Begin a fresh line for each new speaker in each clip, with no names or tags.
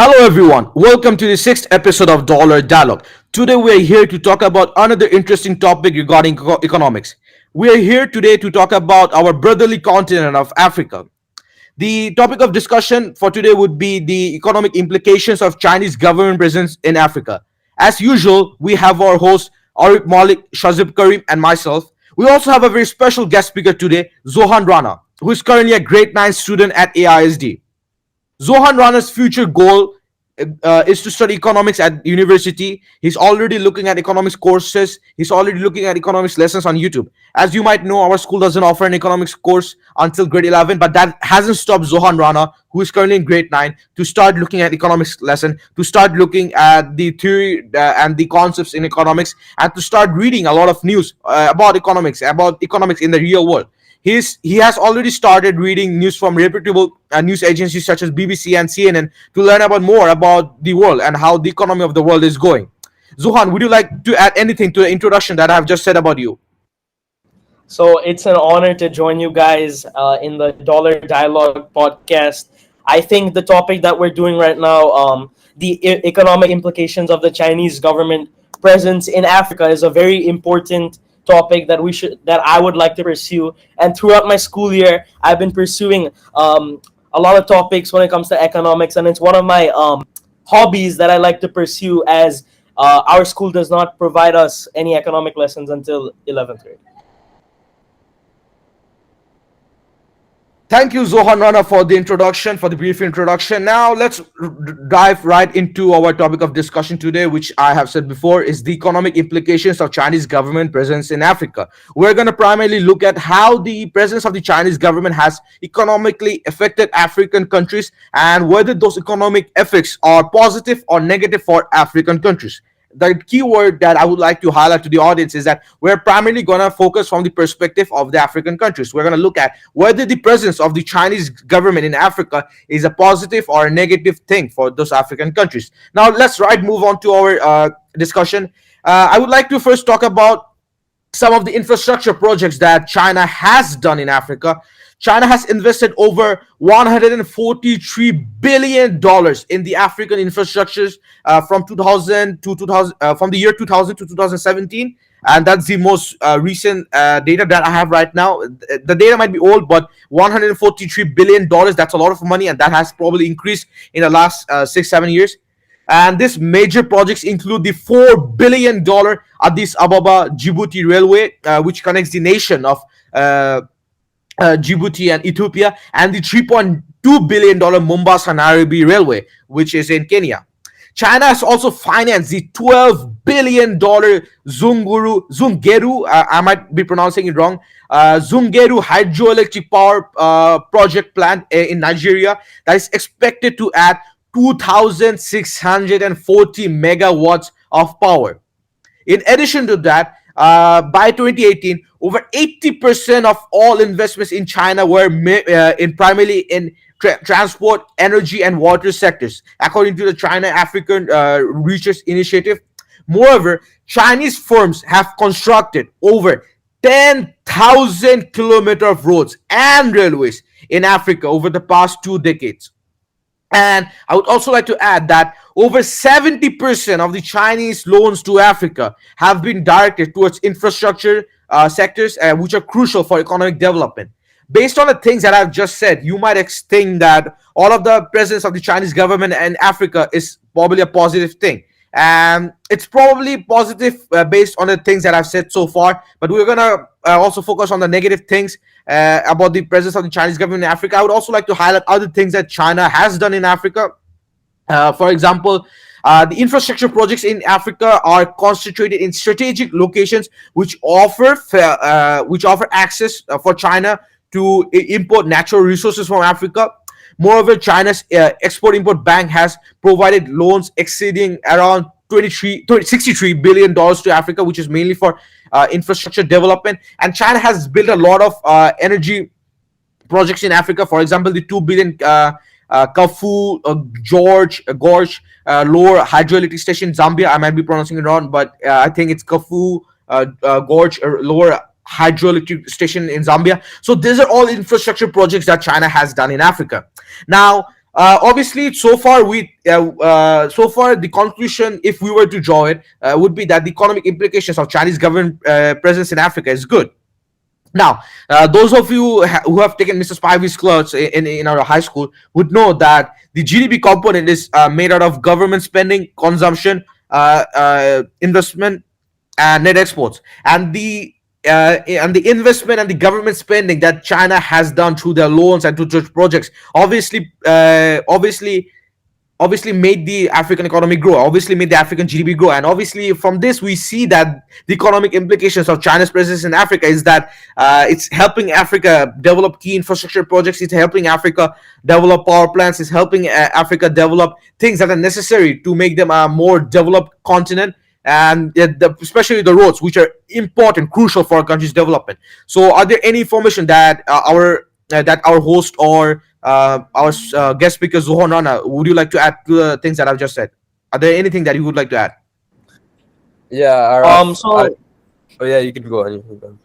Hello, everyone. Welcome to the sixth episode of Dollar Dialogue. Today, we are here to talk about another interesting topic regarding economics. We are here today to talk about our brotherly continent of Africa. The topic of discussion for today would be the economic implications of Chinese government presence in Africa. As usual, we have our host Arif Malik, Shahzaib Karim, and myself. We also have a very special guest speaker today, Zohaan Rana, who is currently a grade 9 student at AISD. Zohan Rana's future goal is to study economics at university. He's already looking at economics courses. He's already looking at economics lessons on YouTube. As you might know, our school doesn't offer an economics course until grade 11, but that hasn't stopped Zohan Rana, who is currently in grade 9, to start looking at economics lesson, to start looking at the theory and the concepts in economics, and to start reading a lot of news about economics in the real world. He has already started reading news from reputable news agencies such as BBC and CNN to learn about more about the world and how the economy of the world is going. Zuhan, would you like to add anything to the introduction that I have just said about you?
So it's an honor to join you guys in the Dollar Dialogue podcast. I think the topic that we're doing right now, the economic implications of the Chinese government presence in Africa, is a very important topic that I would like to pursue. And throughout my school year, I've been pursuing a lot of topics when it comes to economics, and it's one of my hobbies that I like to pursue, as our school does not provide us any economic lessons until 11th grade.
Thank you, Zohan Rana, for the brief introduction. Now, let's dive right into our topic of discussion today, which I have said before is the economic implications of Chinese government presence in Africa. We're going to primarily look at how the presence of the Chinese government has economically affected African countries and whether those economic effects are positive or negative for African countries. The key word that I would like to highlight to the audience is that we're primarily going to focus from the perspective of the African countries. We're going to look at whether the presence of the Chinese government in Africa is a positive or a negative thing for those African countries. Now, let's move on to our discussion. I would like to first talk about some of the infrastructure projects that China has done in Africa. China has invested over $143 billion in the African infrastructures from 2000 to 2000, from the year 2000 to 2017, and that's the most recent data that I have right now. The data might be old, but $143 billion—that's a lot of money, and that has probably increased in the last 6-7 years. And these major projects include the $4 billion Addis Ababa Djibouti Railway, which connects the nation of Djibouti and Ethiopia, and the $3.2 billion Mombasa Nairobi Railway, which is in Kenya. China has also financed the $12 billion Zungeru, I might be pronouncing it wrong, Zungeru hydroelectric power project plant in Nigeria that is expected to add 2,640 megawatts of power. In addition to that, by 2018, over 80% of all investments in China were primarily in transport, energy, and water sectors, according to the China African Research Initiative. Moreover, Chinese firms have constructed over 10,000 kilometers of roads and railways in Africa over the past 2 decades. And I would also like to add that over 70% of the Chinese loans to Africa have been directed towards infrastructure sectors, which are crucial for economic development. Based on the things that I've just said, you might think that all of the presence of the Chinese government in Africa is probably a positive thing. And it's probably positive based on the things that I've said so far, but we're going to also focus on the negative things about the presence of the Chinese government in Africa. I would also like to highlight other things that China has done in Africa. For example, the infrastructure projects in Africa are concentrated in strategic locations which offer access for China to import natural resources from Africa. Moreover, China's Export-Import Bank has provided loans exceeding around $63 billion to Africa, which is mainly for infrastructure development. And China has built a lot of energy projects in Africa. For example, the 2 billion Kafu Gorge lower hydroelectric station in Zambia. I might be pronouncing it wrong, but I think it's Kafu Gorge lower hydroelectric station in Zambia. So these are all infrastructure projects that China has done in Africa. Now, Obviously, so far the conclusion, if we were to draw it, would be that the economic implications of Chinese government presence in Africa is good. Now, those of you who have taken Mr. Spivey's class in our high school would know that the GDP component is made out of government spending, consumption, investment, and net exports, and the investment and the government spending that China has done through their loans and through projects obviously made the African economy grow, obviously made the African GDP grow. And obviously, from this, we see that the economic implications of China's presence in Africa is that it's helping Africa develop key infrastructure projects, it's helping Africa develop power plants, it's helping Africa develop things that are necessary to make them a more developed continent. And especially the roads, which are important, crucial for our country's development. So, are there any information that our host or our guest speaker Zohaan Rana, would you like to add to the things that I've just said? Are there anything that you would like to add?
Yeah, Araf, oh yeah, you can go on. You can go on.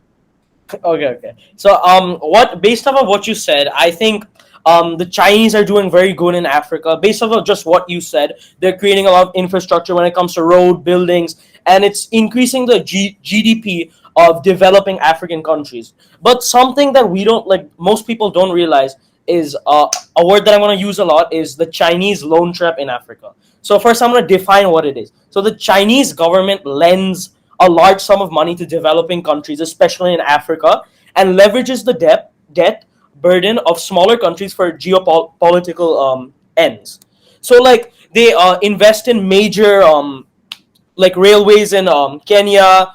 Okay. So, what based off of what you said, I think the Chinese are doing very good in Africa. Based off of just what you said, they're creating a lot of infrastructure when it comes to road buildings, and it's increasing the GDP of developing African countries. But something that we don't like, most people don't realize is a word that I'm going to use a lot is the Chinese loan trap in Africa. So first, I'm going to define what it is. So the Chinese government lends a large sum of money to developing countries, especially in Africa, and leverages the debt burden of smaller countries for geopolitical ends. So like they invest in major like railways in Kenya,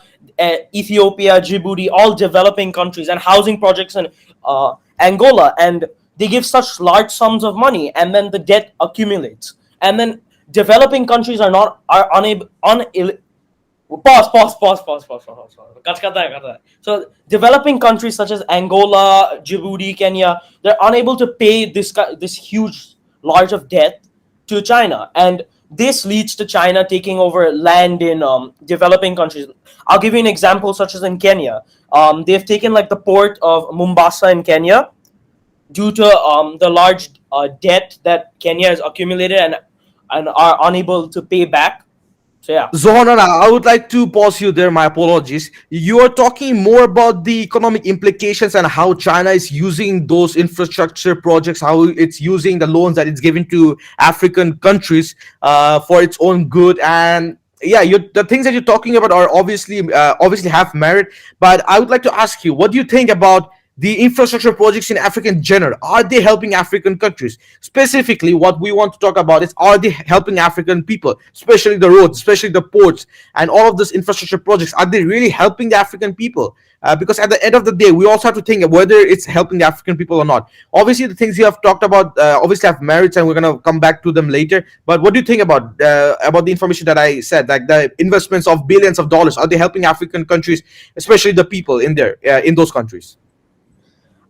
Ethiopia, Djibouti, all developing countries, and housing projects in Angola, and they give such large sums of money, and then the debt accumulates, and then developing countries are unable. Pause. So developing countries such as Angola, Djibouti, Kenya, they're unable to pay this huge large of debt to China, and this leads to China taking over land in developing countries. I'll give you an example, such as in Kenya. They've taken like the port of Mombasa in Kenya due to the large debt that Kenya has accumulated and are unable to pay back. So yeah.
Zohaan Rana, I would like to pause you there. My apologies. You are talking more about the economic implications and how China is using those infrastructure projects, how it's using the loans that it's giving to African countries for its own good. And yeah, the things that you're talking about are obviously have merit. But I would like to ask you, what do you think about the infrastructure projects in Africa in general? Are they helping African countries? Specifically, what we want to talk about is, are they helping African people, especially the roads, especially the ports, and all of these infrastructure projects? Are they really helping the African people? Because at the end of the day, we also have to think of whether it's helping the African people or not. Obviously, the things you have talked about obviously have merits, and we're going to come back to them later. But what do you think about the information that I said, like the investments of billions of dollars? Are they helping African countries, especially the people in those countries?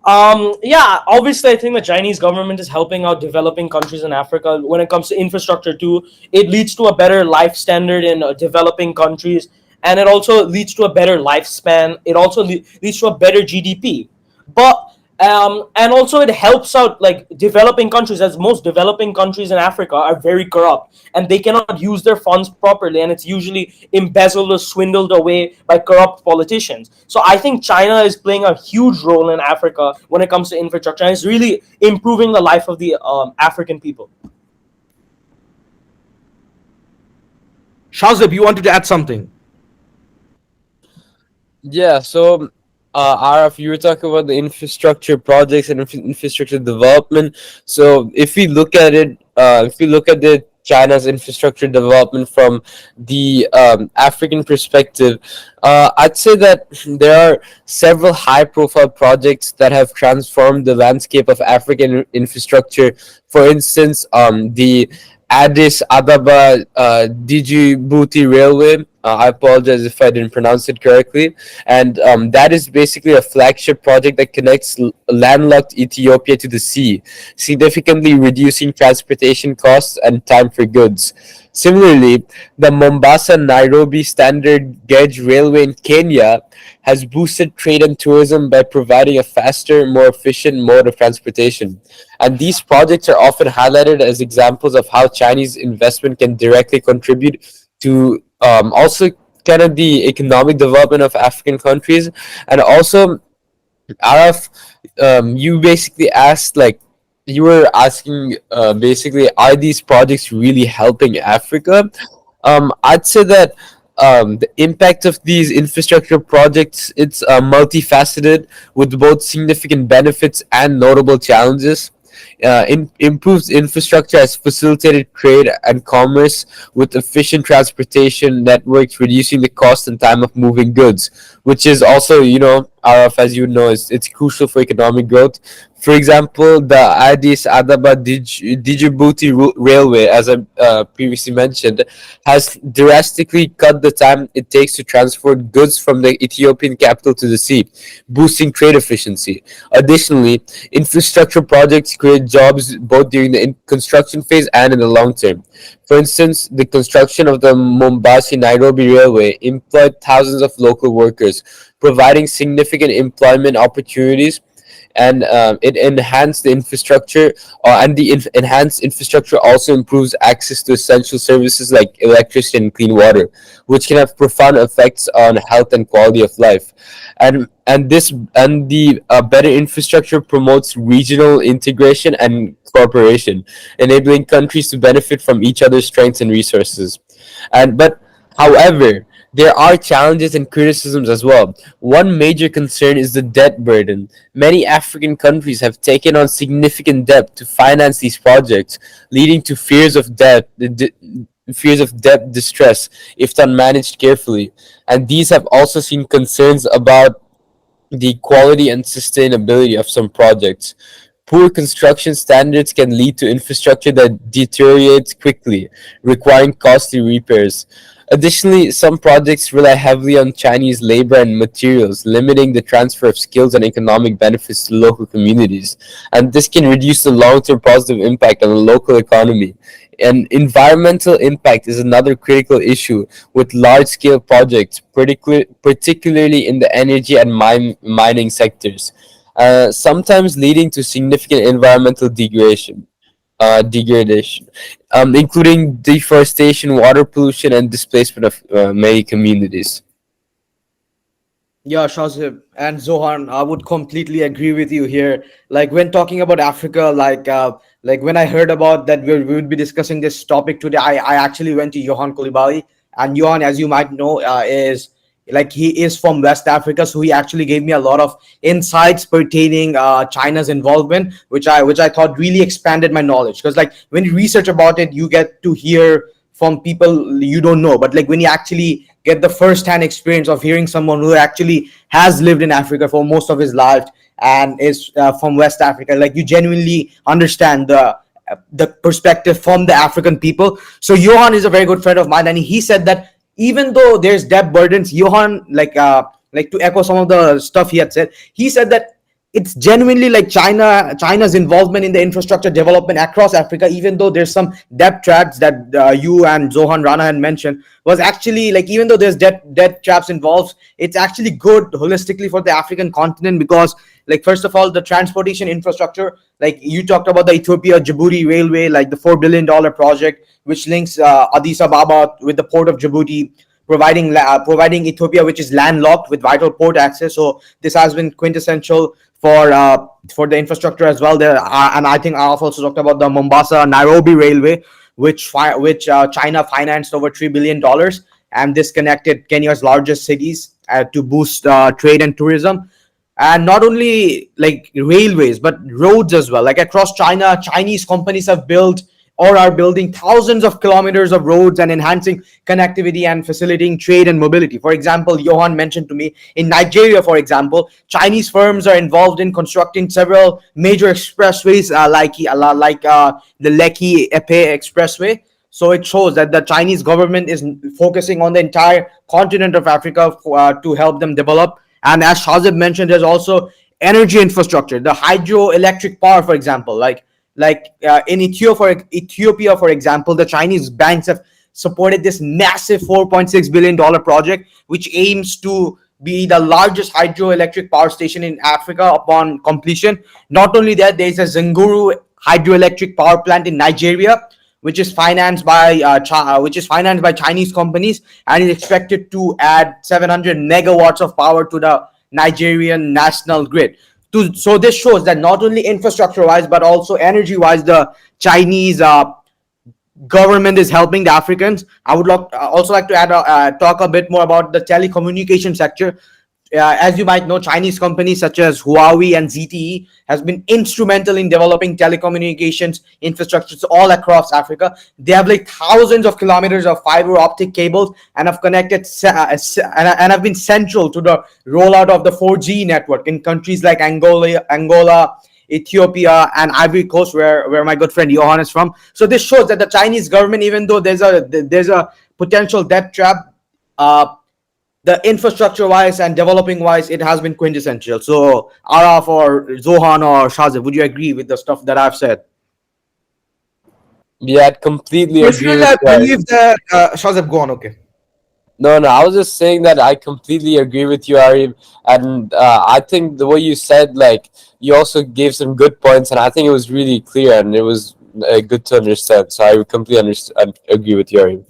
Yeah, obviously, I think the Chinese government is helping out developing countries in Africa when it comes to infrastructure too. It leads to a better life standard in developing countries, and it also leads to a better lifespan. It also leads to a better GDP. But and also it helps out like developing countries, as most developing countries in Africa are very corrupt and they cannot use their funds properly, and it's usually embezzled or swindled away by corrupt politicians. So I think China is playing a huge role in Africa when it comes to infrastructure, and it's really improving the life of the African people.
Shahzaib, you wanted to add something?
Yeah, so Araf, you were talking about the infrastructure projects and infrastructure development. So if we look at it, the China's infrastructure development from the African perspective, I'd say that there are several high-profile projects that have transformed the landscape of African infrastructure. For instance, the Addis Ababa Djibouti Railway, I apologize if I didn't pronounce it correctly. And that is basically a flagship project that connects landlocked Ethiopia to the sea, significantly reducing transportation costs and time for goods. Similarly, the Mombasa Nairobi Standard Gauge Railway in Kenya has boosted trade and tourism by providing a faster, more efficient mode of transportation. And these projects are often highlighted as examples of how Chinese investment can directly contribute to also kind of the economic development of African countries. And also, Araf, you basically asked, like, you were asking basically, are these projects really helping Africa? I'd say that the impact of these infrastructure projects, it's multifaceted with both significant benefits and notable challenges. Improved infrastructure has facilitated trade and commerce with efficient transportation networks, reducing the cost and time of moving goods, which is also, Araf, as you know, it's crucial for economic growth. For example, the Addis Ababa Djibouti Railway, as I previously mentioned, has drastically cut the time it takes to transport goods from the Ethiopian capital to the sea, boosting trade efficiency. Additionally, infrastructure projects create jobs both during the construction phase and in the long term. For instance, the construction of the Mombasa Nairobi Railway employed thousands of local workers, providing significant employment opportunities, and it enhanced the infrastructure, and the enhanced infrastructure also improves access to essential services like electricity and clean water, which can have profound effects on health and quality of life. And the better infrastructure promotes regional integration and cooperation, enabling countries to benefit from each other's strengths and resources. However, there are challenges and criticisms as well. One major concern is the debt burden. Many African countries have taken on significant debt to finance these projects, leading to fears of debt distress if unmanaged carefully. And these have also seen concerns about the quality and sustainability of some projects. Poor construction standards can lead to infrastructure that deteriorates quickly, requiring costly repairs. Additionally, some projects rely heavily on Chinese labor and materials, limiting the transfer of skills and economic benefits to local communities. And this can reduce the long term positive impact on the local economy. And environmental impact is another critical issue with large scale projects, particularly in the energy and mining sectors, sometimes leading to significant environmental degradation, including deforestation, water pollution, and displacement of many communities.
Yeah, Shahzaib and Zohan, I would completely agree with you here. Like when talking about Africa, like when I heard about that we would be discussing this topic today, I actually went to Johan Koulibaly, and Johan, as you might know, is like he is from West Africa, so he actually gave me a lot of insights pertaining China's involvement, which I thought really expanded my knowledge. Because like when you research about it, you get to hear from people you don't know, but like when you actually get the first hand experience of hearing someone who actually has lived in Africa for most of his life and is from West Africa, like you genuinely understand the perspective from the African people. So Johan is a very good friend of mine, and he said that even though there's debt burdens, Johan, like to echo some of the stuff he had said, he said that it's genuinely like China's involvement in the infrastructure development across Africa, even though there's some debt traps that you and Zohaan Rana had mentioned, was actually like, even though there's debt traps involved, it's actually good holistically for the African continent. Because like first of all, the transportation infrastructure, like you talked about the Ethiopia Djibouti railway, like the $4 billion project which links Addis Ababa with the port of Djibouti, providing Ethiopia, which is landlocked, with vital port access. So this has been quintessential for the infrastructure as well. There, and I think I've also talked about the Mombasa Nairobi railway, which China financed over $3 billion, and this connected Kenya's largest cities to boost trade and tourism. And not only like railways but roads as well. Like across China, Chinese companies have built or are building thousands of kilometers of roads and enhancing connectivity and facilitating trade and mobility. For example, Johan mentioned to me in Nigeria, for example, Chinese firms are involved in constructing several major expressways, like the Lekki Epe Expressway.
So it shows that the Chinese government is focusing on the entire continent of Africa to help them develop. And as Shahzaib mentioned, there's also energy infrastructure, the hydroelectric power, for example. In Ethiopia, for example, the Chinese banks have supported this massive $4.6 billion project, which aims to be the largest hydroelectric power station in Africa upon completion. Not only that, there is a Zinguru hydroelectric power plant in Nigeria, which is financed by Chinese companies, and is expected to add 700 megawatts of power to the Nigerian national grid. So this shows that not only infrastructure wise but also energy wise, the Chinese government is helping the Africans. I would also like to talk a bit more about the telecommunication sector. As you might know, Chinese companies such as Huawei and ZTE has been instrumental in developing telecommunications infrastructures all across Africa. They have like thousands of kilometers of fiber optic cables and have and have been central to the rollout of the 4G network in countries like Angola, Ethiopia, and Ivory Coast, where my good friend Zohaan is from. So this shows that the Chinese government, even though there's a potential debt trap, the infrastructure wise and developing wise, it has been quintessential. So Araf or Zohaan or Shahzaib, would you agree with the stuff that I've said?
Yeah, I'd completely agree
Personally,
with
I
that.
believe that Shahzaib, go on. Okay.
No, I was just saying that I completely agree with you, Arib, and I think the way you said, like, you also gave some good points, and I think it was really clear and it was good to understand. So I completely understand, agree with you, Arib.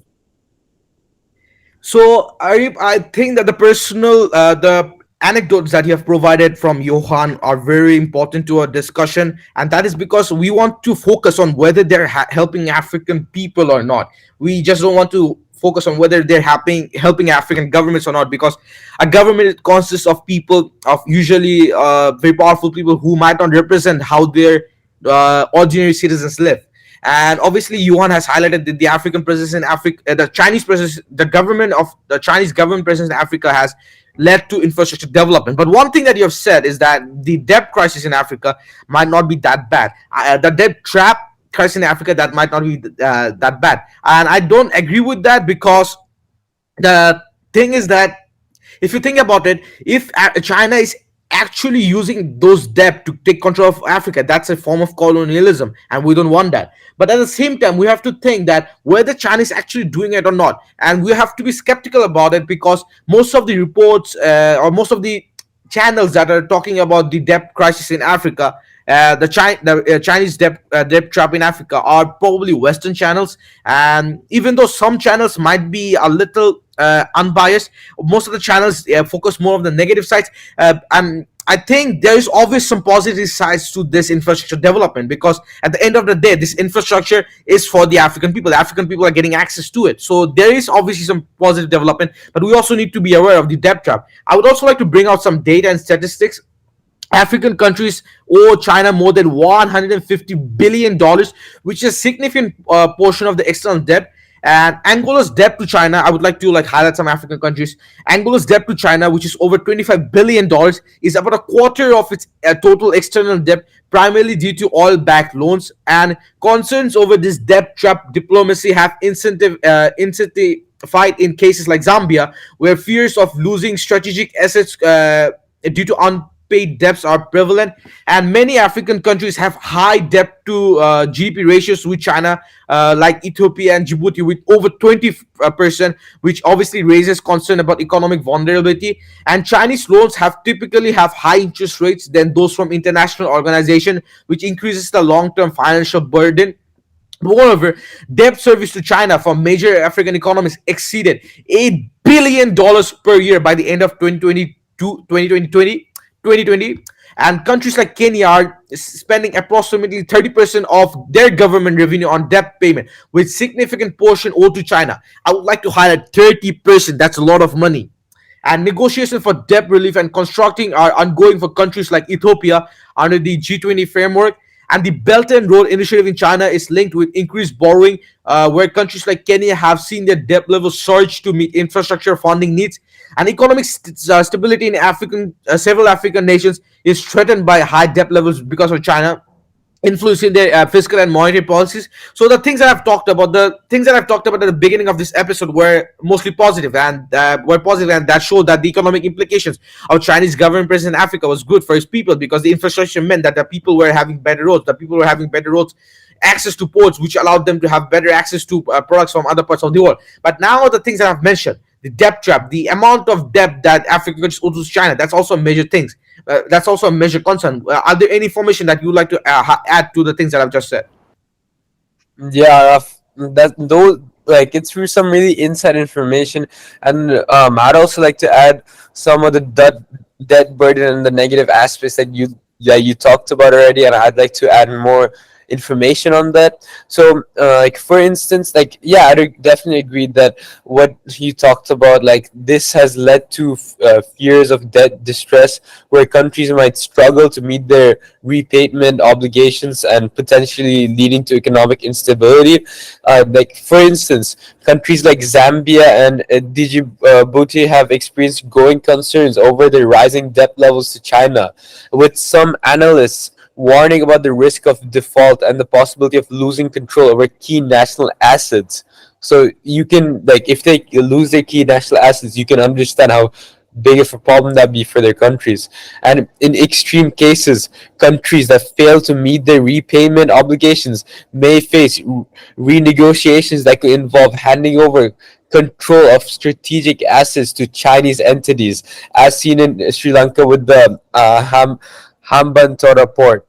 So, Arif, I think that the anecdotes that you have provided from Johan are very important to our discussion, and that is because we want to focus on whether they're helping African people or not. We just don't want to focus on whether they're helping African governments or not, because a government consists of people, of usually very powerful people who might not represent how their ordinary citizens live. And obviously, Yuan has highlighted that the African presence in Africa, the Chinese presence, the Chinese government presence in Africa has led to infrastructure development. But one thing that you have said is that the debt crisis in Africa might not be that bad. The debt trap crisis in Africa, that might not be that bad. And I don't agree with that, because the thing is that if you think about it, if China is actually using those debt to take control of Africa, that's a form of colonialism, and we don't want that. But at the same time, we have to think that whether China is actually doing it or not, and we have to be skeptical about it, because most of the reports or most of the channels that are talking about the debt crisis in Africa, the Chinese debt trap in Africa, are probably Western channels. And even though some channels might be a little unbiased, most of the channels focus more on the negative sides. And I think there is always some positive sides to this infrastructure development, because at the end of the day, this infrastructure is for the African people. The African people are getting access to it. So there is obviously some positive development, but we also need to be aware of the debt trap. I would also like to bring out some data and statistics. African countries owe China more than $150 billion, which is a significant portion of the external debt. And Angola's debt to China, I would like to highlight some African countries. Angola's debt to China, which is over $25 billion, is about a quarter of its total external debt, primarily due to oil-backed loans. And concerns over this debt trap diplomacy have intensified in cases like Zambia, where fears of losing strategic assets due to unpaid debts are prevalent. And many African countries have high debt to GDP ratios with China, like Ethiopia and Djibouti, with over 20%, which obviously raises concern about economic vulnerability. And Chinese loans typically have high interest rates than those from international organizations, which increases the long-term financial burden. Moreover, debt service to China from major African economies exceeded $8 billion per year by the end of 2020, and countries like Kenya are spending approximately 30% of their government revenue on debt payment, with significant portion owed to China. I would like to highlight 30%. That's a lot of money. And negotiations for debt relief and constructing are ongoing for countries like Ethiopia under the G20 framework. And the Belt and Road Initiative in China is linked with increased borrowing, where countries like Kenya have seen their debt levels surge to meet infrastructure funding needs. And economic stability in several African nations is threatened by high debt levels because of China. influencing their fiscal and monetary policies. So the things that I've talked about at the beginning of this episode were mostly positive, and that showed that the economic implications of Chinese government presence in Africa was good for his people, because the infrastructure meant that the people were having better roads. The people were having better roads, access to ports, which allowed them to have better access to products from other parts of the world. But now the things that I've mentioned, the debt trap, the amount of debt that Africa countries owe to China, that's also a major thing. That's also a major concern. Are there any information that you would like to add to the things that I've just said?
Yeah, that those like it's through some really inside information, and I'd also like to add some of the debt burden and the negative aspects that you talked about already, and I'd like to add more information on that. So, like for instance, like yeah, definitely agree that what you talked about, like this has led to fears of debt distress, where countries might struggle to meet their repayment obligations and potentially leading to economic instability. Like for instance, countries like Zambia and Djibouti have experienced growing concerns over the rising debt levels to China, with some analysts warning about the risk of default and the possibility of losing control over key national assets. So you can, like, if they lose their key national assets, you can understand how big of a problem that be for their countries. And in extreme cases, countries that fail to meet their repayment obligations may face renegotiations that could involve handing over control of strategic assets to Chinese entities, as seen in Sri Lanka with the Hambantota port.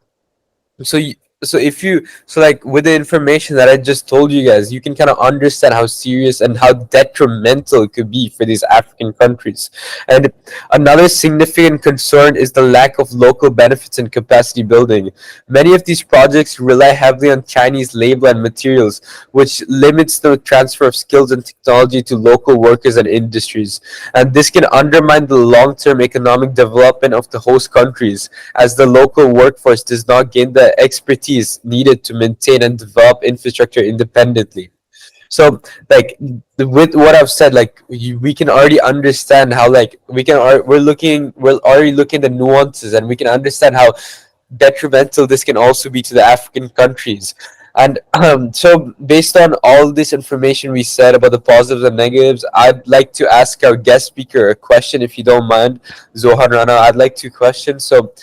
So if you, so like with the information that I just told you guys, you can kind of understand how serious and how detrimental it could be for these African countries. And another significant concern is the lack of local benefits and capacity building. Many of these projects rely heavily on Chinese labor and materials, which limits the transfer of skills and technology to local workers and industries. And this can undermine the long-term economic development of the host countries, as the local workforce does not gain the expertise needed to maintain and develop infrastructure independently. So, like with what I've said, like we can already understand how, like we're already looking at the nuances, and we can understand how detrimental this can also be to the African countries. And so, based on all this information we said about the positives and negatives, I'd like to ask our guest speaker a question, if you don't mind, Zohaan Rana. I'd like to question. So,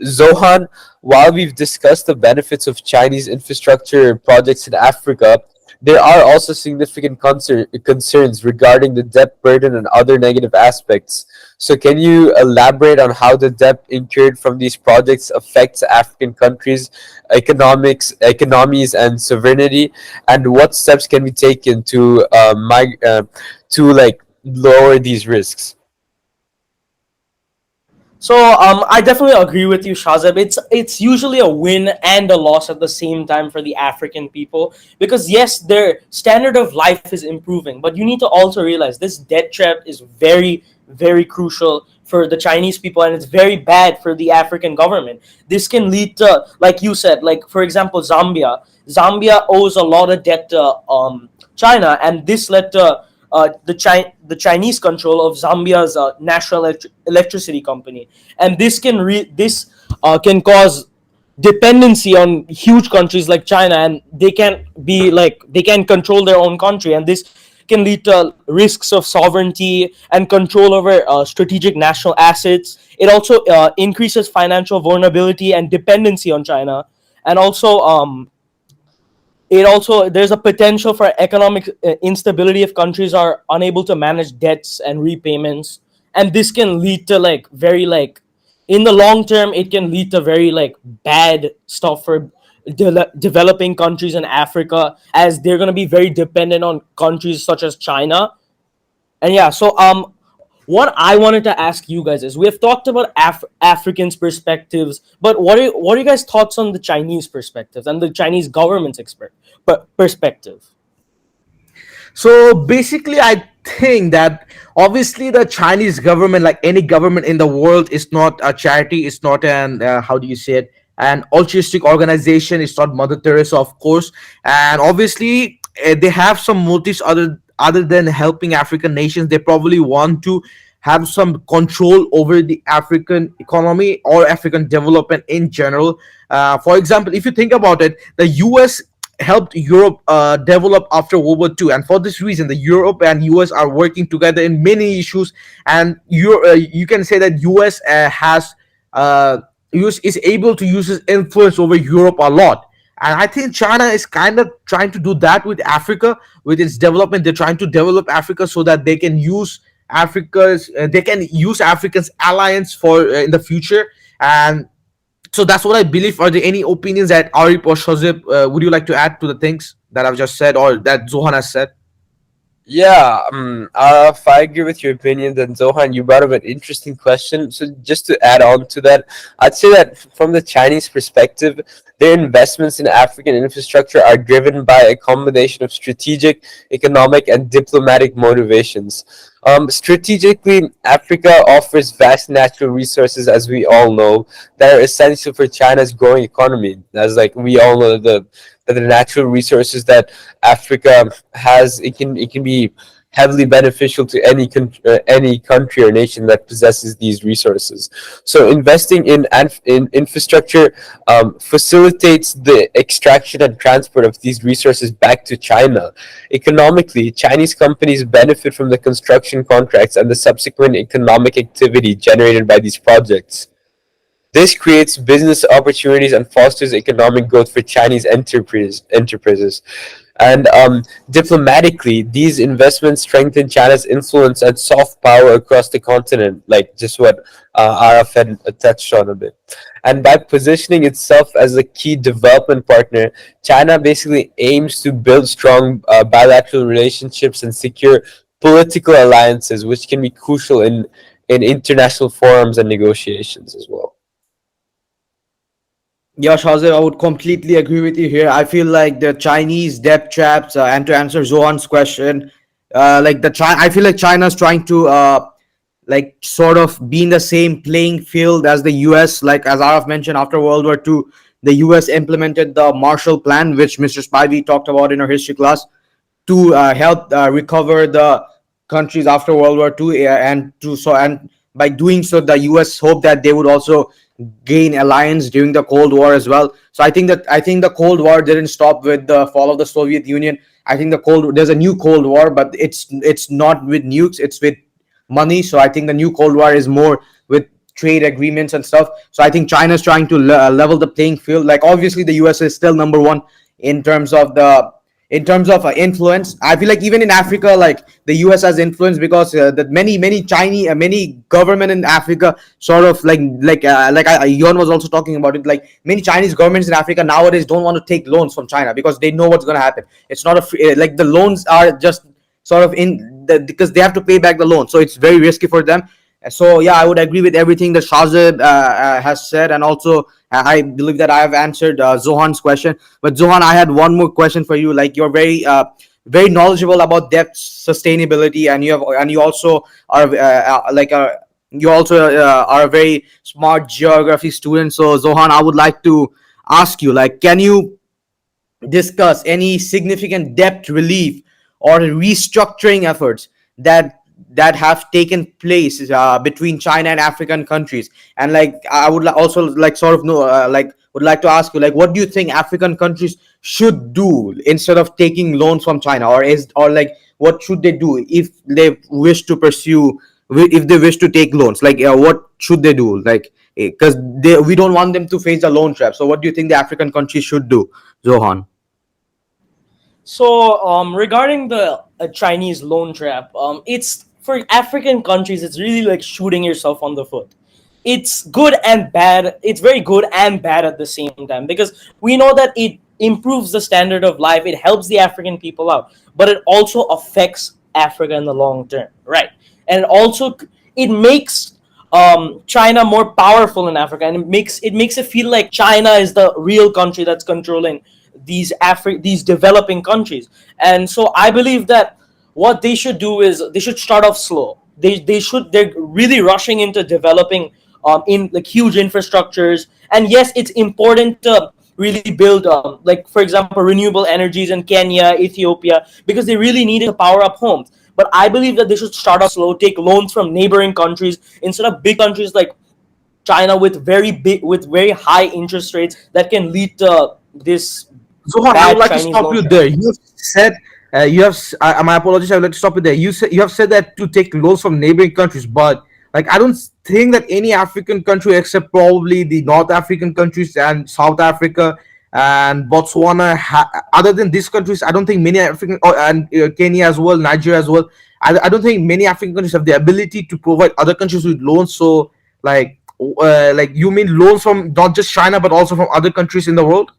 Zohan, while we've discussed the benefits of Chinese infrastructure projects in Africa, there are also significant concerns regarding the debt burden and other negative aspects. So, can you elaborate on how the debt incurred from these projects affects African countries' economies, and sovereignty, and what steps can be taken to like lower these risks?
So I definitely agree with you, Shazab. It's usually a win and a loss at the same time for the African people, because yes, their standard of life is improving, but you need to also realize this debt trap is very, very crucial for the Chinese people, and it's very bad for the African government. This can lead to, like you said, like for example, Zambia. Zambia owes a lot of debt to China, and this led to the Chinese control of Zambia's national electricity company, and this can cause dependency on huge countries like China, and they can control their own country, and this can lead to risks of sovereignty and control over strategic national assets. It also increases financial vulnerability and dependency on China, and also it also there's a potential for economic instability if countries are unable to manage debts and repayments, and this can lead to in the long term it can lead to very bad stuff for developing countries in Africa, as they're going to be very dependent on countries such as China. And yeah, so what I wanted to ask you guys is, we have talked about Africans' perspectives, but what are you guys' thoughts on the Chinese perspectives and the Chinese government's perspective?
So basically, I think that obviously the Chinese government, like any government in the world, is not a charity. It's not an how do you say it? An altruistic organization. It's not Mother Teresa, of course. And obviously, they have some motives other than helping African nations. They probably want to have some control over the African economy or African development in general. For example, if you think about it, the US helped Europe develop after World War II, and for this reason, the Europe and US are working together in many issues. And you can say that US has US is able to use its influence over Europe a lot. And I think China is kind of trying to do that with Africa, with its development. They're trying to develop Africa so that they can use Africa's alliance for in the future. And so that's what I believe. Are there any opinions that Arif or Shahzaib would you like to add to the things that I've just said or that Zohan has said?
Yeah, if I agree with your opinion, then Zohan, you brought up an interesting question. So just to add on to that, I'd say that from the Chinese perspective, their investments in African infrastructure are driven by a combination of strategic, economic, and diplomatic motivations. Strategically, Africa offers vast natural resources, as we all know, that are essential for China's growing economy. As like we all know, the natural resources that Africa has, it can be heavily beneficial to any country or nation that possesses these resources. So investing in infrastructure facilitates the extraction and transport of these resources back to China. Economically, Chinese companies benefit from the construction contracts and the subsequent economic activity generated by these projects. This creates business opportunities and fosters economic growth for Chinese enterprises. And diplomatically, these investments strengthen China's influence and soft power across the continent, like just what Araf had touched on a bit. And by positioning itself as a key development partner, China basically aims to build strong bilateral relationships and secure political alliances, which can be crucial in international forums and negotiations as well.
Yeah, Shazir, I would completely agree with you here. I feel like the Chinese debt traps, and to answer Zohan's question, I feel like China's trying to like sort of be in the same playing field as the US. Like as Araf mentioned, after World War II, the US implemented the Marshall Plan, which Mr. Spivey talked about in our history class, to help recover the countries after World War II, and by doing so, the US hoped that they would also gain alliance during the Cold War as well. So I think the Cold War didn't stop with the fall of the Soviet Union. I think there's a new Cold War, but it's not with nukes, it's with money. So I think the new Cold War is more with trade agreements and stuff. So I think China's trying to level the playing field. Like obviously the US is still number one in terms of influence. I feel like even in Africa, like the US has influence because that many Chinese many government in Africa sort of Yon was also talking about it. Like many Chinese governments in Africa nowadays don't want to take loans from China because they know what's going to happen. It's not a free, like the loans are just sort of because they have to pay back the loan, so it's very risky for them. So yeah, I would agree with everything that Shahzaib has said, and also I believe that I have answered Zohan's question. But Zohan, I had one more question for you. Like you're very knowledgeable about debt sustainability, and you also are are a very smart geography student. So Zohan, I would like to ask you, like, can you discuss any significant debt relief or restructuring efforts that have taken place between China and African countries? And like I would also like sort of know would like to ask you, like, what do you think African countries should do instead of taking loans from China, or like what should they do if they wish to take loans? Like what should they do? Like because we don't want them to face the loan trap. So what do you think the African countries should do, Zohan?
So, regarding the Chinese loan trap, it's for African countries. It's really like shooting yourself on the foot. It's good and bad. It's very good and bad at the same time because we know that it improves the standard of life. It helps the African people out, but it also affects Africa in the long term, right? And it makes China more powerful in Africa, and it makes it feel like China is the real country that's controlling these developing countries. And so I believe that what they should do is they should start off slow. They're really rushing into developing in like huge infrastructures. And yes, it's important to really build like for example renewable energies in Kenya, Ethiopia, because they really need to power up homes. But I believe that they should start off slow, take loans from neighboring countries instead of big countries like China with very high interest rates that can lead to this
Zohan, I would
bad
like to
Chinese
stop
loan
you
trap.
there. You have said my apologies. I would like to stop you there. You have said that to take loans from neighboring countries, but like I don't think that any African country except probably the North African countries and South Africa and Botswana, other than these countries, I don't think many African and Kenya as well, Nigeria as well. I don't think many African countries have the ability to provide other countries with loans. So like you mean loans from not just China but also from other countries in the world?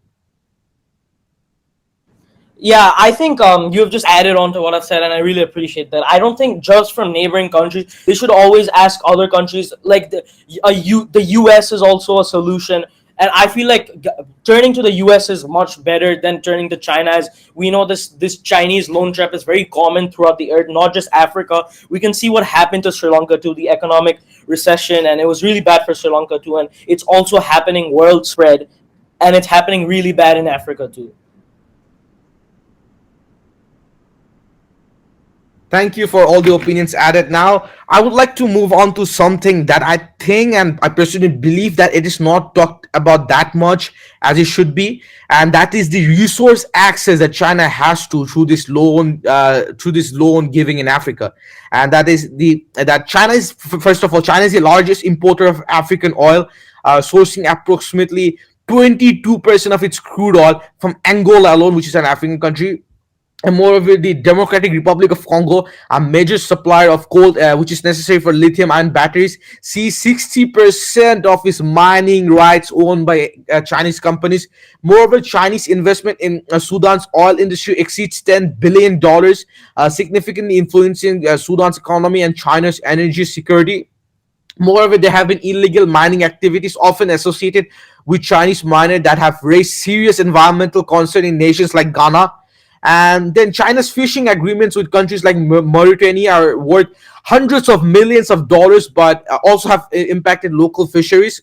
Yeah, I think you have just added on to what I've said, and I really appreciate that. I don't think just from neighboring countries. They should always ask other countries. Like the U.S. is also a solution, and I feel like turning to the U.S. is much better than turning to China. As we know, this Chinese loan trap is very common throughout the earth, not just Africa. We can see what happened to Sri Lanka too, the economic recession, and it was really bad for Sri Lanka too. And it's also happening world spread, and it's happening really bad in Africa too.
Thank you for all the opinions added. Now, I would like to move on to something that I think and I personally believe that it is not talked about that much as it should be, and that is the resource access that China has to through this loan giving in Africa, and that is the that China is first of all China is the largest importer of African oil, sourcing approximately 22% of its crude oil from Angola alone, which is an African country. And moreover, the Democratic Republic of Congo, a major supplier of coal, which is necessary for lithium-ion batteries, sees 60% of its mining rights owned by Chinese companies. Moreover, Chinese investment in Sudan's oil industry exceeds $10 billion, significantly influencing Sudan's economy and China's energy security. Moreover, there have been illegal mining activities often associated with Chinese miners that have raised serious environmental concern in nations like Ghana. And then China's fishing agreements with countries like Mauritania are worth hundreds of millions of dollars, but also have impacted local fisheries.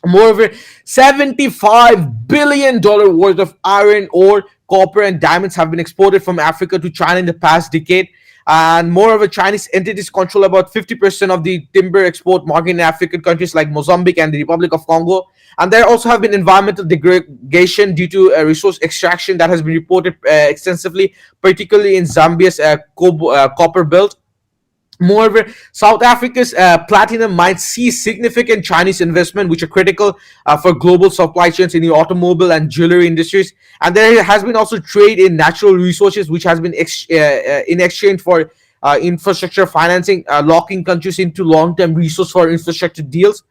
Moreover, $75 billion worth of iron ore, copper, and diamonds have been exported from Africa to China in the past decade. And moreover, Chinese entities control about 50% of the timber export market in African countries like Mozambique and the Republic of Congo. And there also have been environmental degradation due to resource extraction that has been reported extensively, particularly in Zambia's copper belt. Moreover, South Africa's platinum mines see significant Chinese investment, which are critical for global supply chains in the automobile and jewelry industries. And there has been also trade in natural resources, which has been in exchange for infrastructure financing, locking countries into long-term resource for infrastructure deals.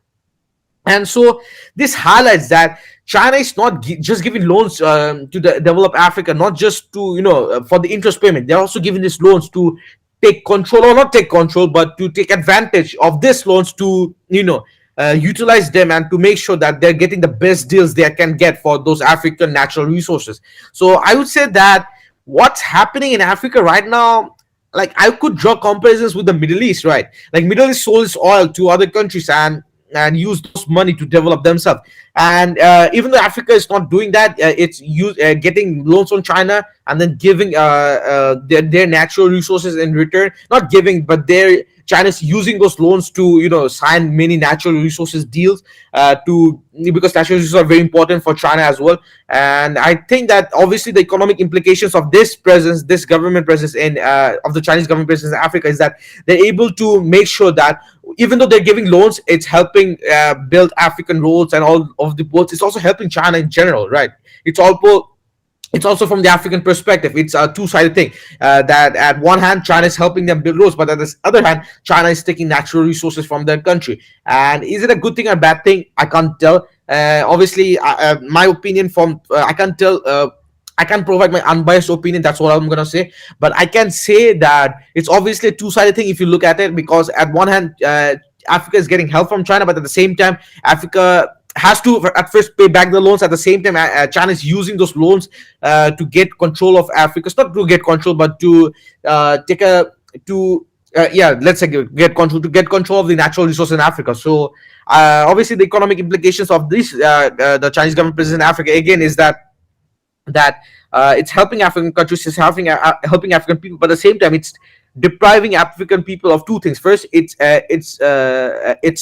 And so this highlights that China is not just giving loans to develop Africa, not just to for the interest payment. They're also giving these loans to take control, or not take control, but to take advantage of these loans to utilize them and to make sure that they're getting the best deals they can get for those African natural resources. So I would say that what's happening in Africa right now, like I could draw comparisons with the Middle East, right? Like Middle East sold its oil to other countries and use those money to develop themselves. And even though Africa is not doing that, getting loans from China and then giving their natural resources in return. Not giving, but China's using those loans to sign many natural resources deals because natural resources are very important for China as well. And I think that obviously the economic implications of this government presence of the Chinese government presence in Africa is that they're able to make sure that even though they're giving loans, it's helping build African roads and all of the ports. It's also helping China in general, right? It's also from the African perspective. It's a two-sided thing. That at one hand, China is helping them build roads, but at the other hand, China is taking natural resources from their country. And is it a good thing or a bad thing? I can't tell. Obviously, my opinion I can't tell. I can provide my unbiased opinion. That's what I'm gonna say. But I can say that it's obviously a two-sided thing if you look at it, because at one hand, Africa is getting help from China, but at the same time, Africa has to at first pay back the loans. At the same time, China is using those loans to get control of Africa. It's not to get control, but to let's say get control of the natural resources in Africa. So obviously, the economic implications of this the Chinese government presence in Africa again is that it's helping African countries, it's helping African people, but at the same time, depriving African people of two things. First, it's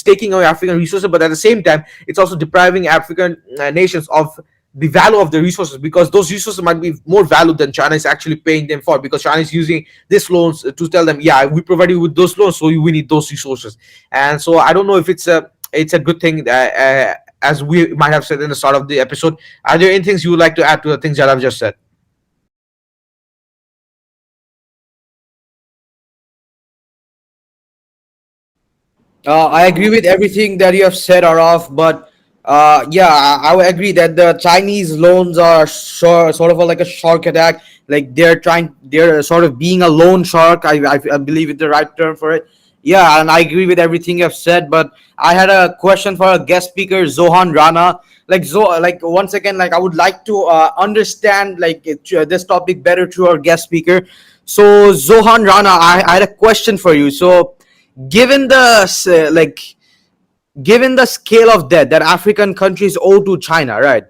taking away African resources, but at the same time, it's also depriving African nations of the value of the resources, because those resources might be more valued than China is actually paying them for, because China is using these loans to tell them, yeah, we provide you with those loans, so we need those resources. And so I don't know if it's a good thing, as we might have said in the start of the episode. Are there any things you would like to add to the things that I've just said?
I agree with everything that you have said, Araf, but yeah, I would agree that the Chinese loans are sort of like a shark attack. Like they're sort of being a loan shark. I believe it's the right term for it. Yeah, and I agree with everything you've said. But I had a question for a guest speaker, Zohaan Rana. Like once again, like I would like to understand this topic better through our guest speaker. So Zohaan Rana, I had a question for you. So given given the scale of debt that African countries owe to China, right?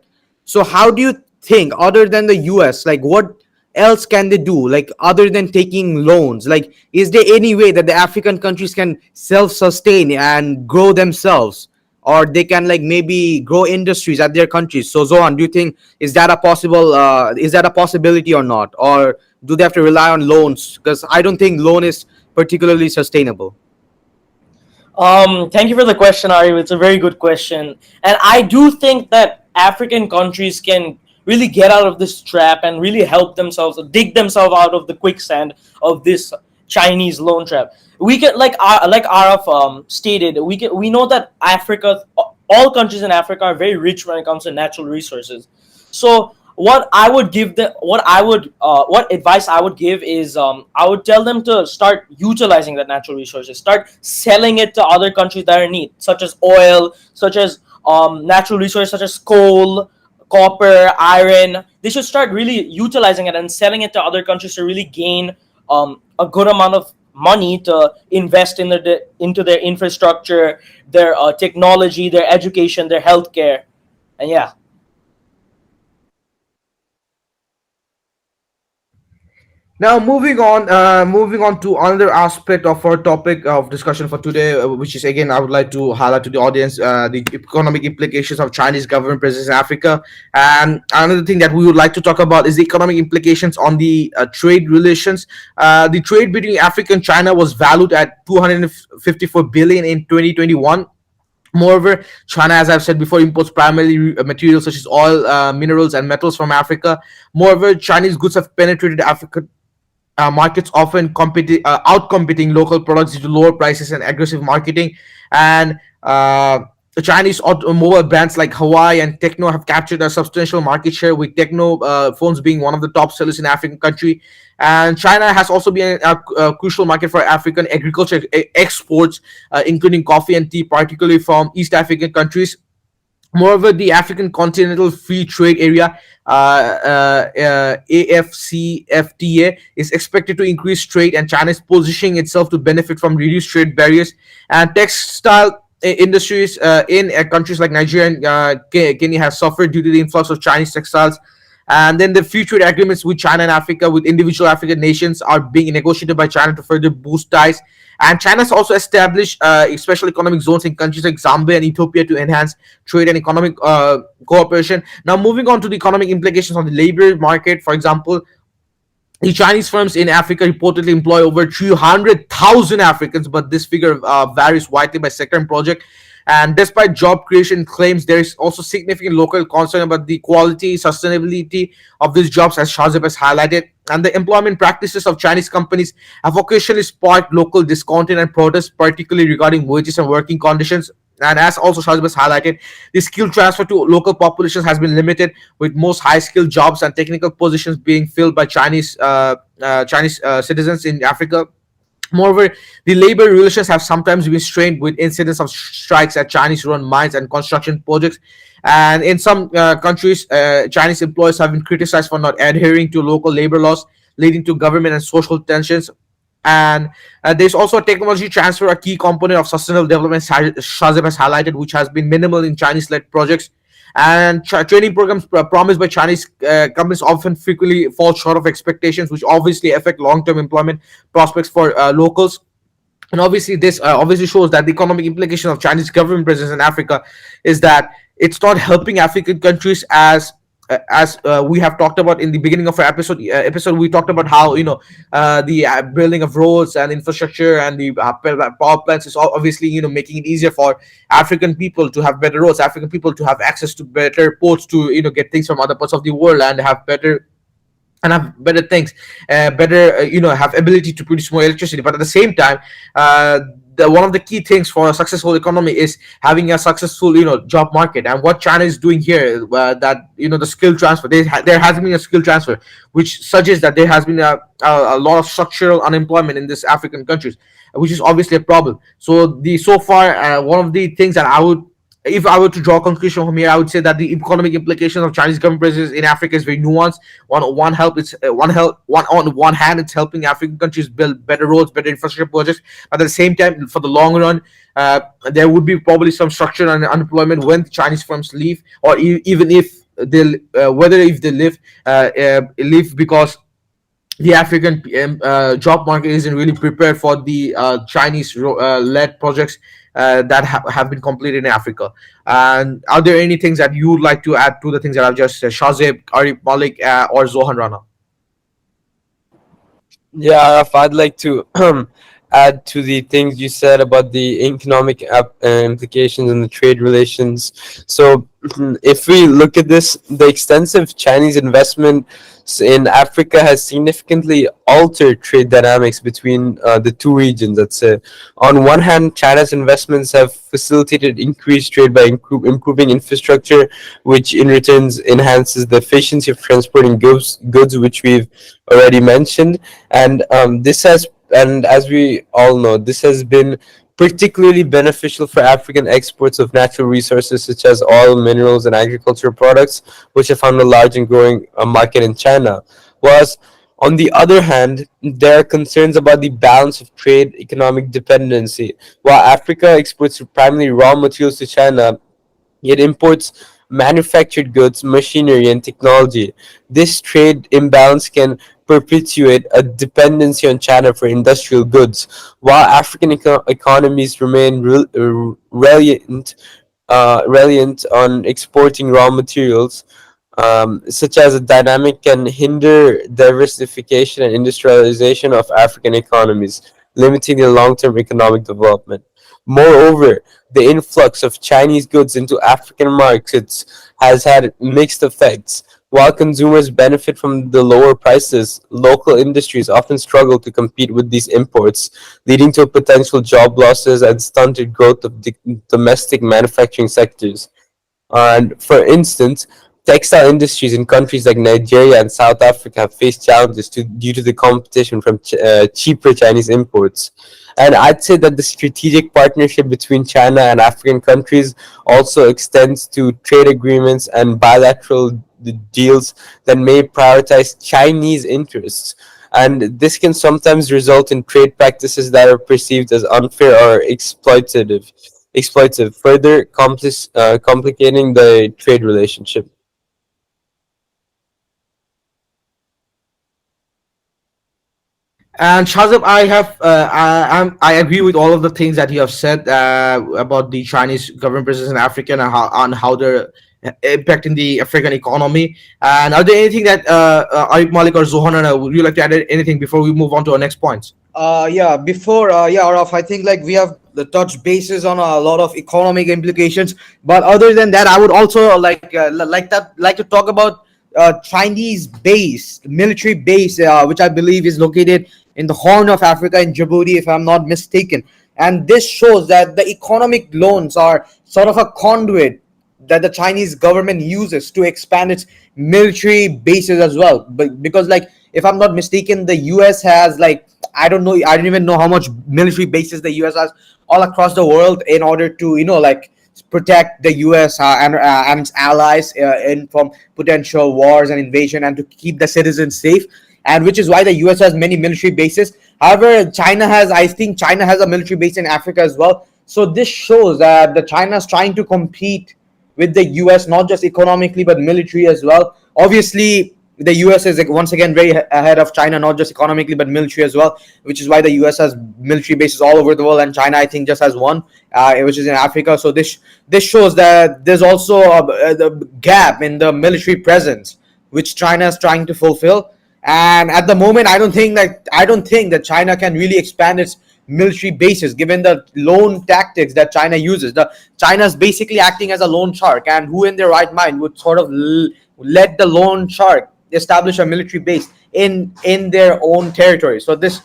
So how do you think, other than the US, like what else can they do, like other than taking loans? Like, is there any way that the African countries can self-sustain and grow themselves, or they can like maybe grow industries at their countries? So Zohan, do you think is that a possibility or not, or do they have to rely on loans? Because I don't think loan is particularly sustainable.
Thank you for the question, Ari. It's a very good question, and I do think that African countries can really get out of this trap and really help themselves, dig themselves out of the quicksand of this Chinese loan trap. We can, like Araf stated, we know that Africa, all countries in Africa are very rich when it comes to natural resources. So what advice I would give is, I would tell them to start utilizing the natural resources, start selling it to other countries that are in need, such as oil, such as natural resources such as coal, copper, iron. They should start really utilizing it and selling it to other countries to really gain a good amount of money to invest into their infrastructure, their technology, their education, their healthcare, and yeah.
Now, moving on to another aspect of our topic of discussion for today, which is again I would like to highlight to the audience the economic implications of Chinese government presence in Africa. And another thing that we would like to talk about is the economic implications on the trade relations. The trade between Africa and China was valued at 254 billion in 2021. Moreover, China, as I've said before, imports primarily materials such as oil, minerals, and metals from Africa. Moreover, Chinese goods have penetrated Africa markets, often outcompeting local products due to lower prices and aggressive marketing. And the Chinese automobile brands like Huawei and Techno have captured a substantial market share, with Techno phones being one of the top sellers in African country. And China has also been a crucial market for African agriculture exports, including coffee and tea, particularly from East African countries. Moreover, the African Continental Free Trade Area, AFCFTA, is expected to increase trade, and China is positioning itself to benefit from reduced trade barriers. And textile industries in countries like Nigeria and Kenya have suffered due to the influx of Chinese textiles. And then the free trade agreements with China and Africa, with individual African nations, are being negotiated by China to further boost ties. And China's also established special economic zones in countries like Zambia and Ethiopia to enhance trade and economic cooperation. Now, moving on to the economic implications on the labor market, for example, the Chinese firms in Africa reportedly employ over 300,000 Africans, but this figure varies widely by sector and project. And despite job creation claims, there is also significant local concern about the quality, sustainability of these jobs, as Shahzaib has highlighted. And the employment practices of Chinese companies have occasionally sparked local discontent and protests, particularly regarding wages and working conditions. And as also Shahzaib has highlighted, the skill transfer to local populations has been limited, with most high-skilled jobs and technical positions being filled by Chinese citizens in Africa. Moreover, the labor relations have sometimes been strained, with incidents of strikes at Chinese-run mines and construction projects. And in some countries, Chinese employees have been criticized for not adhering to local labor laws, leading to government and social tensions. And there's also a technology transfer, a key component of sustainable development, Shahzaib has highlighted, which has been minimal in Chinese-led projects. and training programs promised by Chinese companies often frequently fall short of expectations, which obviously affect long-term employment prospects for locals. And obviously, this obviously shows that the economic implication of Chinese government presence in Africa is that it's not helping African countries as we have talked about in the beginning of our episode. We talked about how the building of roads and infrastructure and the power plants is obviously making it easier for African people to have better roads, African people to have access to better ports to get things from other parts of the world and have better things, better have ability to produce more electricity. But at the same time, one of the key things for a successful economy is having a successful job market. And what China is doing here, that the skill transfer, there has been a skill transfer, which suggests that there has been a lot of structural unemployment in these African countries, which is obviously a problem. So far, one of the things that I would, if I were to draw a conclusion from here, I would say that the economic implications of Chinese government presence in Africa is very nuanced. On one hand, it's helping African countries build better roads, better infrastructure projects. But at the same time, for the long run, there would be probably some structural unemployment when the Chinese firms leave, or even if they whether if they leave because the African job market isn't really prepared for the Chinese led projects that have been completed in Africa. And are there any things that you would like to add to the things that I've just said, Shahzaib, Arib Malik, or Zohaan Rana?
Yeah, Araf, I'd like to add to the things you said about the economic implications and the trade relations. So, if we look at this, the extensive Chinese investment in Africa has significantly altered trade dynamics between the two regions. Let's say, on one hand, China's investments have facilitated increased trade by improving infrastructure, which in return enhances the efficiency of transporting goods, which we've already mentioned. And and as we all know, this has been particularly beneficial for African exports of natural resources such as oil, minerals, and agricultural products, which have found a large and growing market in China. Whereas, on the other hand, there are concerns about the balance of trade economic dependency. While Africa exports primarily raw materials to China, it imports manufactured goods, machinery, and technology. This trade imbalance can perpetuate a dependency on China for industrial goods, while African economies remain reliant on exporting raw materials. Such as a dynamic can hinder diversification and industrialization of African economies, limiting their long-term economic development. Moreover, the influx of Chinese goods into African markets has had mixed effects. While consumers benefit from the lower prices, local industries often struggle to compete with these imports, leading to potential job losses and stunted growth of domestic manufacturing sectors. And for instance, textile industries in countries like Nigeria and South Africa have faced challenges due to the competition from cheaper Chinese imports. And I'd say that the strategic partnership between China and African countries also extends to trade agreements and bilateral deals that may prioritize Chinese interests. And this can sometimes result in trade practices that are perceived as unfair or exploitative, further complicating the trade relationship.
And Shazab, I agree with all of the things that you have said about the Chinese government presence in Africa and how they're impacting the African economy. And are there anything that Arif Malik or Zohan Rana, would you like to add anything before we move on to our next points?
Araf, I think like we have the touch bases on a lot of economic implications, but other than that, I would also like to talk about Chinese base, military base, which I believe is located in the Horn of Africa in Djibouti, if I'm not mistaken. And this shows that the economic loans are sort of a conduit that the Chinese government uses to expand its military bases as well. But because, like, if I'm not mistaken, the US has like, I don't even know how much military bases the US has all across the world in order to like protect the US and its allies in from potential wars and invasion, and to keep the citizens safe. And which is why the US has many military bases. However, I think China has a military base in Africa as well. So this shows that the China is trying to compete with the US, not just economically but military as well. Obviously, the US is like, once again very ahead of China, not just economically but military as well, which is why the US has military bases all over the world, and China I think just has one, which is in Africa. So this shows that there's also a gap in the military presence which China is trying to fulfill. And at the moment, I don't think that China can really expand its military bases given the lone tactics that China uses. The China's basically acting as a lone shark, and who in their right mind would sort of let the lone shark establish a military base in their own territory? So this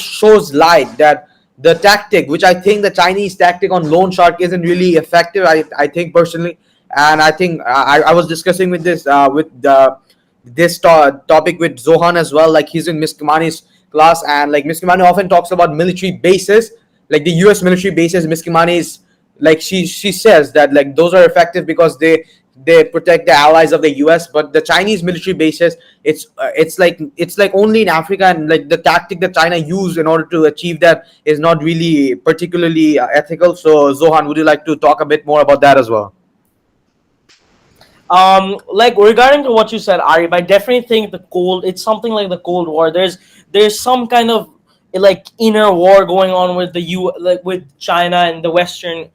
shows light that the tactic, which I think the Chinese tactic on loan shark isn't really effective. I think personally, and I think I was discussing with this topic with Zohaan as well. Like he's in Miss Kimani's class, and like Miss Kimani often talks about military bases, like the U.S. military bases. Miss Kimani is like she says that like those are effective because they protect the allies of the U.S. But the Chinese military bases, it's like only in Africa, and like the tactic that China used in order to achieve that is not really particularly ethical. So Zohan, would you like to talk a bit more about that as well?
Like regarding to what you said, Arib, I definitely think it's something like the Cold War. There's some kind of like inner war going on with like with China and the Western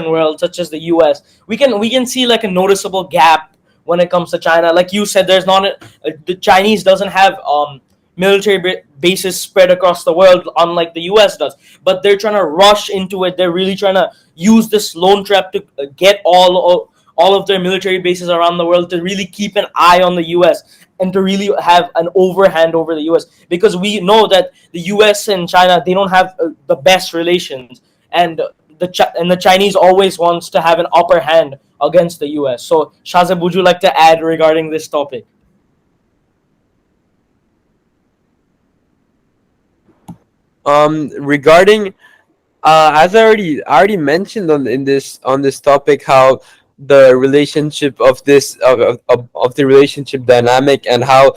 world, such as the US. We can see like a noticeable gap when it comes to China. Like you said, there's not the Chinese doesn't have military bases spread across the world, unlike the US does. But they're trying to rush into it. They're really trying to use this lone trap to get all of their military bases around the world, to really keep an eye on the US and to really have an overhand over the US, because we know that the US and China, they don't have the best relations, and the Chinese always wants to have an upper hand against the US. So Shahzaib, would you like to add regarding this topic?
Regarding as I already mentioned on this topic, how the relationship of the relationship dynamic, and how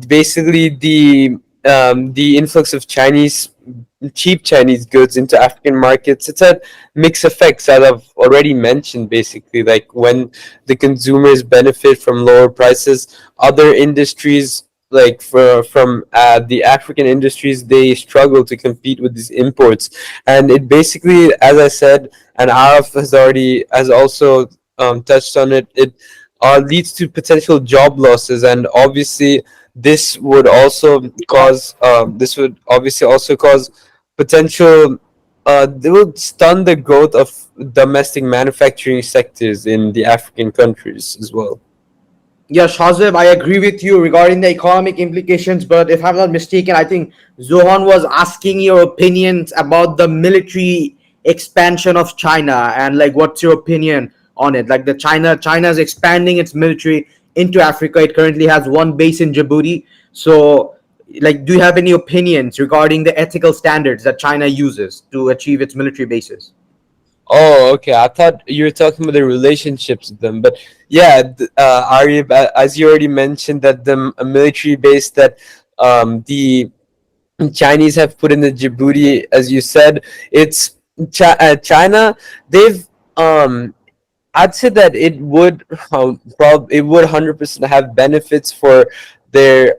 basically the influx of cheap Chinese goods into African markets, it's had mixed effects that I've already mentioned. Basically, like when the consumers benefit from lower prices, other industries like from the African industries, they struggle to compete with these imports, and it basically, as I said, and Araf has also touched on it. It leads to potential job losses, and obviously this would obviously also cause potential. They will stun the growth of domestic manufacturing sectors in the African countries as well.
Yeah, Shazib, I agree with you regarding the economic implications, but if I'm not mistaken, I think Zohan was asking your opinions about the military expansion of China, and like what's your opinion on it? Like the China's expanding its military into Africa. It currently has one base in Djibouti. So like do you have any opinions regarding the ethical standards that China uses to achieve its military bases?
Oh, okay. I thought you were talking about the relationships with them, but yeah, Arif, as you already mentioned, that the a military base that the Chinese have put in the Djibouti, as you said, it's China. They've I'd say that it would 100% have benefits for their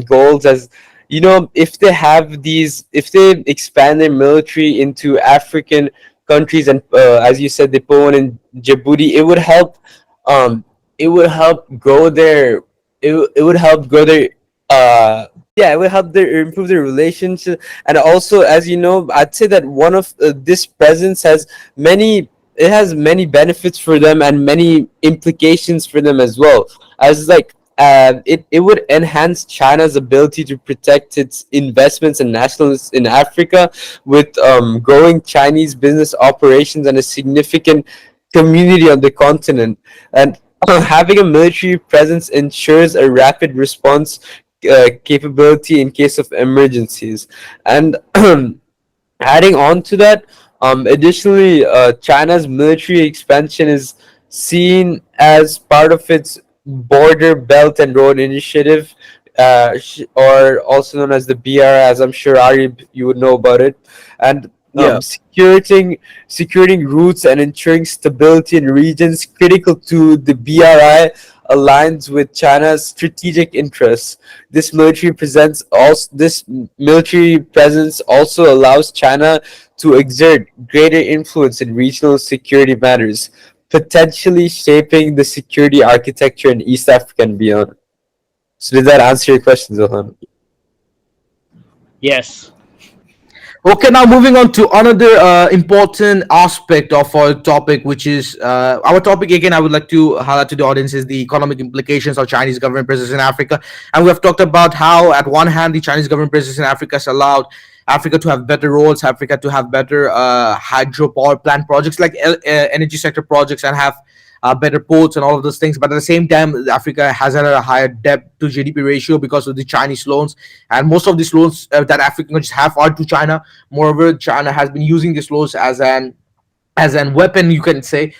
goals, as you know, if they expand their military into African countries, and as you said, they put one in Djibouti, um it would help grow their it would help grow their uh yeah, it would help their improve their relationship. And also, as you know, I'd say that one of this presence has many benefits for them and many implications for them as well, as like it would enhance China's ability to protect its investments and nationalists in Africa, with growing Chinese business operations and a significant community on the continent. And having a military presence ensures a rapid response capability in case of emergencies. And adding on to that, additionally, China's military expansion is seen as part of its Border Belt and Road Initiative, or also known as the BR, as I'm sure Ari you would know about it. And um,
Yeah.
securing routes and ensuring stability in regions critical to the BRI aligns with China's strategic interests. This military presence also allows China to exert greater influence in regional security matters, potentially shaping the security architecture in East Africa and beyond. So did that answer your question, Zohan?
Yes.
Okay, now moving on to another important aspect of our topic, which is our topic again. I would like to highlight to the audience is the economic implications of Chinese government presence in Africa, and we have talked about how, at one hand, the Chinese government presence in Africa has allowed Africa to have better roads, Africa to have better hydropower plant projects like energy sector projects, and have better ports and all of those things. But at the same time, Africa has had a higher debt to GDP ratio because of the Chinese loans, and most of these loans that African countries have are to China. Moreover, China has been using these loans as an weapon, you can say,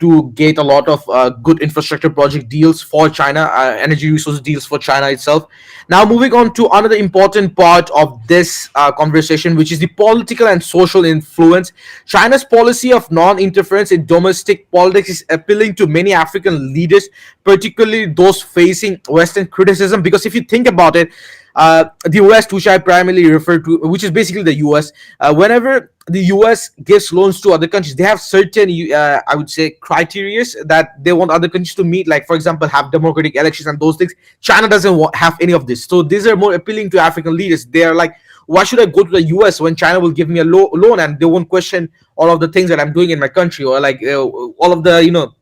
to get a lot of good infrastructure project deals for China, energy resource deals for China itself. Now, moving on to another important part of this conversation, which is the political and social influence. China's policy of non-interference in domestic politics is appealing to many African leaders, particularly those facing Western criticism. Because if you think about it, the West, which I primarily refer to, which is basically the US, whenever the US gives loans to other countries, they have certain, I would say, criteria that they want other countries to meet. Like, for example, have democratic elections and those things. China doesn't have any of this. So these are more appealing to African leaders. They are like, why should I go to the US when China will give me a loan and they won't question all of the things that I'm doing in my country, or like all of the,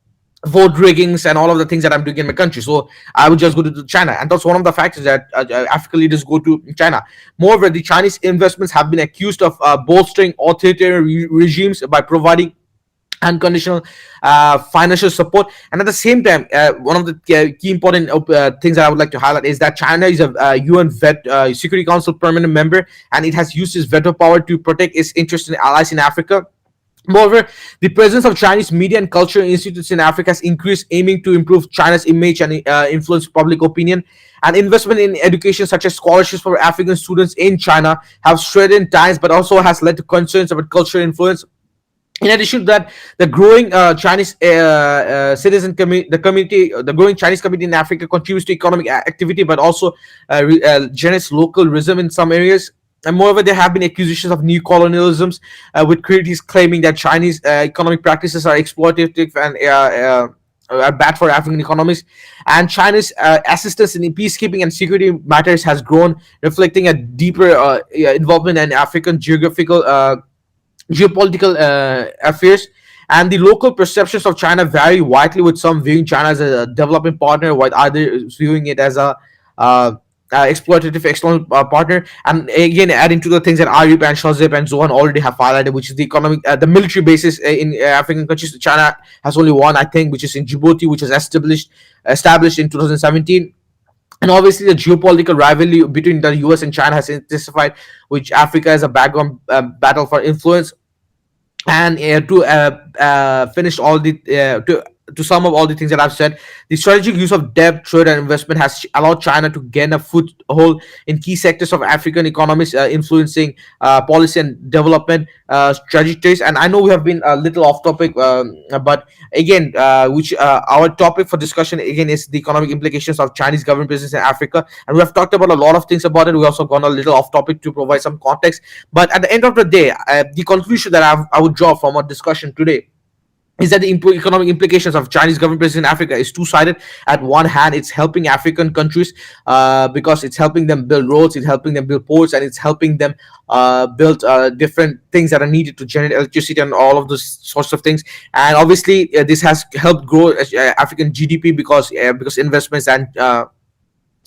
vote riggings and all of the things that I'm doing in my country. So I would just go to China, and that's one of the factors that African leaders go to China. Moreover, the Chinese investments have been accused of bolstering authoritarian regimes by providing unconditional financial support. And at the same time, one of the key important things that I would like to highlight is that China is a UN Security Council permanent member, and it has used its veto power to protect its interests and allies in Africa. Moreover, the presence of Chinese media and cultural institutes in Africa has increased, aiming to improve China's image and influence public opinion. And investment in education, such as scholarships for African students in China, have strengthened ties, but also has led to concerns about cultural influence. In addition to that, the growing Chinese the growing Chinese community in Africa contributes to economic activity, but also generates local rhythm in some areas. And moreover, there have been accusations of neo-colonialisms, with critics claiming that Chinese economic practices are exploitative and are bad for African economies. And China's assistance in peacekeeping and security matters has grown, reflecting a deeper involvement in African geopolitical affairs. And the local perceptions of China vary widely, with some viewing China as a developing partner, while others viewing it as a exploitative external partner. And again, adding to the things that Arib and Shahzaib and Zohan already have highlighted, which is the economic, the military bases in African countries. China has only one, I think, which is in Djibouti, which was established in 2017. And obviously, the geopolitical rivalry between the US and China has intensified, which Africa is a background battle for influence. And to finish all the to sum up all the things that I've said, the strategic use of debt, trade, and investment has allowed China to gain a foothold in key sectors of African economies, influencing policy and development trajectories. And I know we have been a little off topic, but again, which our topic for discussion again is the economic implications of Chinese government business in Africa. And we have talked about a lot of things about it. We also gone a little off topic to provide some context. But at the end of the day, the conclusion that I would draw from our discussion today is that the economic implications of Chinese government presence in Africa is two-sided. At one hand, it's helping African countries because it's helping them build roads, it's helping them build ports, and it's helping them build different things that are needed to generate electricity and all of those sorts of things. And obviously, this has helped grow African GDP because investments and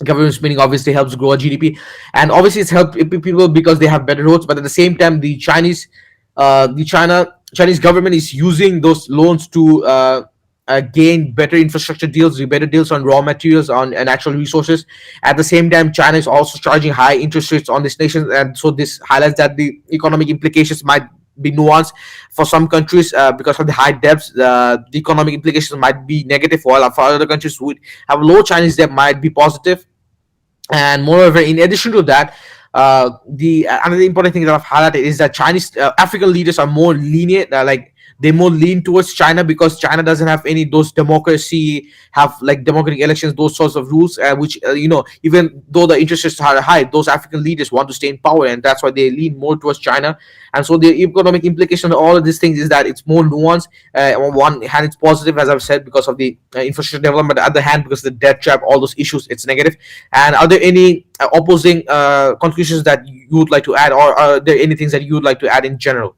government spending obviously helps grow GDP, and obviously it's helped people because they have better roads. But at the same time, Chinese government is using those loans to gain better infrastructure deals, better deals on raw materials, on natural resources. At the same time, China is also charging high interest rates on this nation, and so this highlights that the economic implications might be nuanced for some countries because of the high debts. The economic implications might be negative, while for other countries who have low Chinese debt might be positive. And moreover, in addition to that, the another important thing that I've highlighted is that Chinese African leaders are more lenient, they more lean towards China because China doesn't have any those democracy, have like democratic elections, those sorts of rules, which even though the interest rates are high, those African leaders want to stay in power, and that's why they lean more towards China. And so the economic implication of all of these things is that it's more nuanced. On one hand, it's positive, as I've said, because of the infrastructure development. On the other hand, because of the debt trap, all those issues, it's negative. And are there any opposing conclusions that you would like to add, or are there any things that you would like to add in general?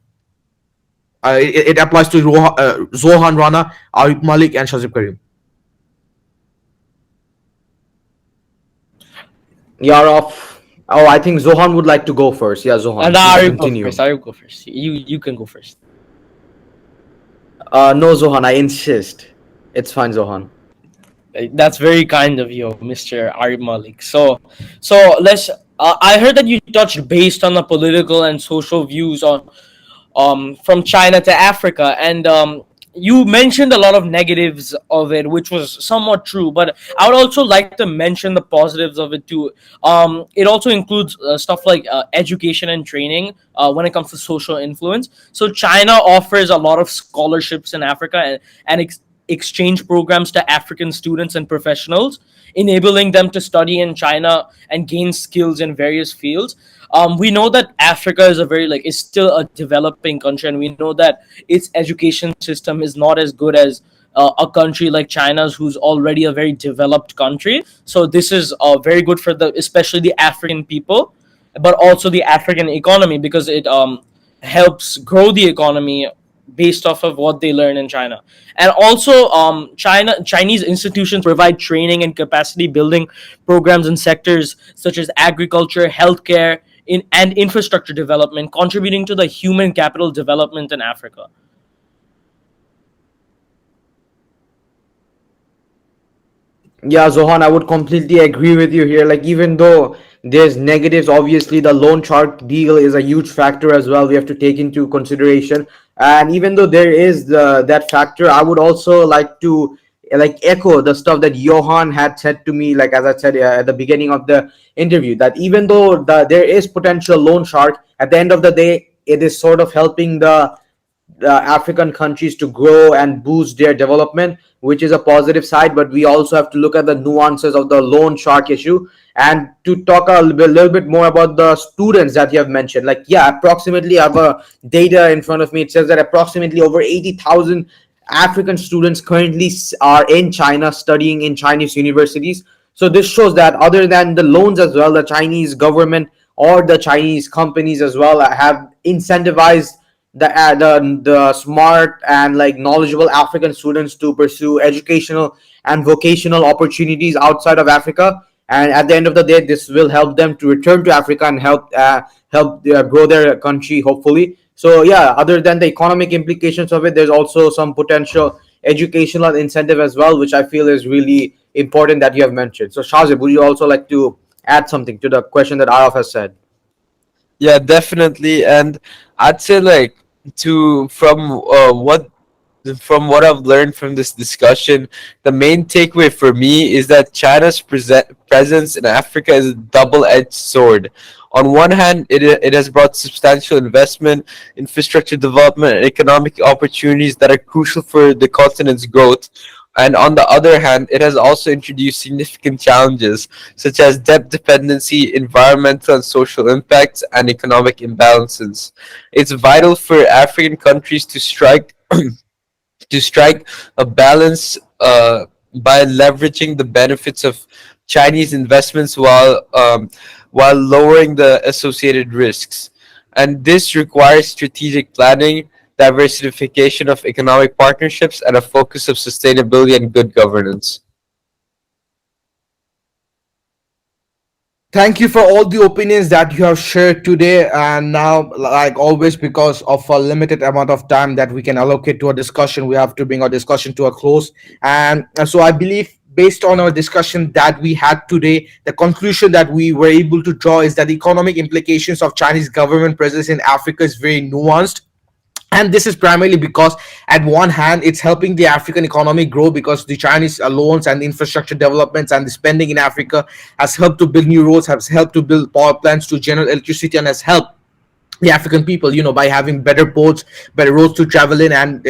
It applies to Zohaan Rana, Arib Malik, and Shahzaib Karim.
Yarov. Oh, I think Zohan would like to go first. Yeah, Zohan,
And
you can
Arif go
continue.
first. Arif go first. You can go first.
No, Zohan, I insist. It's fine, Zohan.
That's very kind of you, Mr. Arib Malik. So let's. I heard that you touched based on the political and social views on from China to Africa, and you mentioned a lot of negatives of it, which was somewhat true. But I would also like to mention the positives of it too. It also includes stuff like education and training when it comes to social influence. So China offers a lot of scholarships in Africa and exchange programs to African students and professionals, enabling them to study in China and gain skills in various fields. We know that Africa is is still a developing country, and we know that its education system is not as good as a country like China's, who's already a very developed country. So this is very good for especially the African people, but also the African economy, because it helps grow the economy based off of what they learn in China. And also, Chinese institutions provide training and capacity building programs in sectors such as agriculture, healthcare, and infrastructure development, contributing to the human capital development in Africa.
Yeah, Zohan, I would completely agree with you here. Like, even though there's negatives, obviously the loan shark deal is a huge factor as well. We have to take into consideration. And even though there is that factor, I would also like to like echo the stuff that Johan had said to me. Like, as I said at the beginning of the interview, that even though there is potential loan shark, at the end of the day, it is sort of helping the African countries to grow and boost their development, which is a positive side. But we also have to look at the nuances of the loan shark issue. And to talk a little bit more about the students that you have mentioned, like, yeah, approximately, I have a data in front of me. It says that approximately over 80,000 African students currently are in China studying in Chinese universities. So this shows that other than the loans as well, the Chinese government or the Chinese companies as well have incentivized the smart and like knowledgeable African students to pursue educational and vocational opportunities outside of Africa. And at the end of the day, this will help them to return to Africa and help grow their country, hopefully. So yeah, other than the economic implications of it, there's also some potential educational incentive as well, which I feel is really important that you have mentioned. So Shahzaib, would you also like to add something to the question that Araf has said?
Yeah, definitely. And I'd say like to from what I've learned from this discussion, the main takeaway for me is that China's presence in Africa is a double-edged sword. On one hand, it has brought substantial investment, infrastructure development, and economic opportunities that are crucial for the continent's growth. And on the other hand, it has also introduced significant challenges such as debt dependency, environmental and social impacts, and economic imbalances. It's vital for African countries to strike a balance by leveraging the benefits of Chinese investments while lowering the associated risks. And this requires strategic planning, diversification of economic partnerships, and a focus of sustainability and good governance.
Thank you for all the opinions that you have shared today. And now, like always, because of a limited amount of time that we can allocate to a discussion, we have to bring our discussion to a close. And so I believe, based on our discussion that we had today, the conclusion that we were able to draw is that the economic implications of Chinese government presence in Africa is very nuanced. And this is primarily because at one hand it's helping the African economy grow, because the Chinese loans and the infrastructure developments and the spending in Africa has helped to build new roads, has helped to build power plants to generate electricity, and has helped the African people, by having better ports, better roads to travel in, and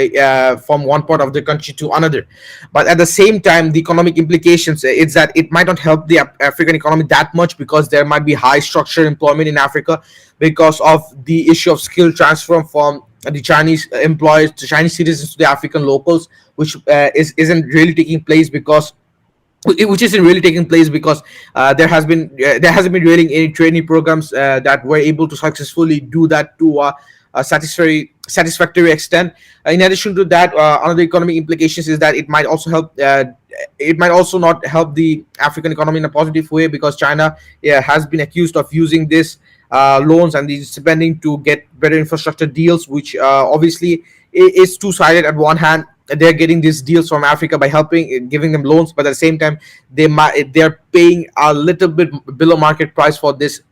from one part of the country to another. But at the same time, the economic implications is that it might not help the African economy that much, because there might be high structured employment in Africa because of the issue of skill transfer from the Chinese employees to Chinese citizens to the African locals, which isn't really taking place because which isn't really taking place because there hasn't been really any training programs that were able to successfully do that to a satisfactory extent. In addition to that, another economic implications is that it might also not help the African economy in a positive way, because China has been accused of using this loans and the spending to get better infrastructure deals, which obviously is two-sided. At one hand, they're getting these deals from Africa by giving them loans, but at the same time, they're paying a little bit below market price for this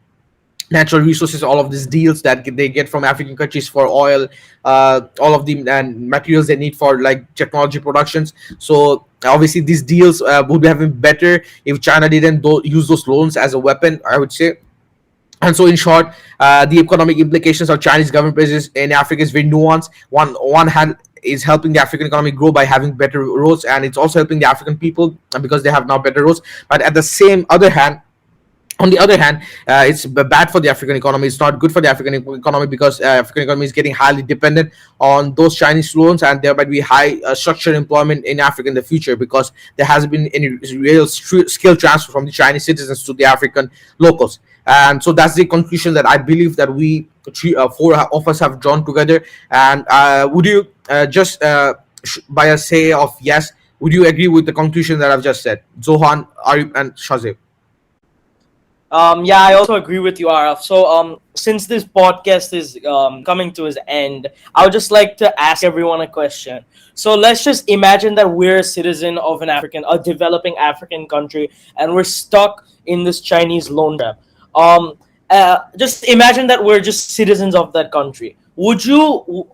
natural resources, all of these deals that they get from African countries for oil, all of the materials they need for like technology productions. So obviously these deals would have been better if China didn't use those loans as a weapon, I would say. And so, in short, the economic implications of Chinese government presence in Africa is very nuanced. One hand is helping the African economy grow by having better roads, and it's also helping the African people because they have now better roads. But at the same other hand, on the other hand, it's bad for the African economy. It's not good for the African economy, because African economy is getting highly dependent on those Chinese loans, and there might be high structured employment in Africa in the future, because there hasn't been any real skill transfer from the Chinese citizens to the African locals. And so that's the conclusion that I believe that we four of us have drawn together. And would you just by a say of yes, would you agree with the conclusion that I've just said, Zohaan, Arib, and Shahzaib?
Yeah, I also agree with you, Araf. So, since this podcast is coming to its end, I would just like to ask everyone a question. So, let's just imagine that we're a citizen of a developing African country, and we're stuck in this Chinese loan trap. Just imagine that we're just citizens of that country.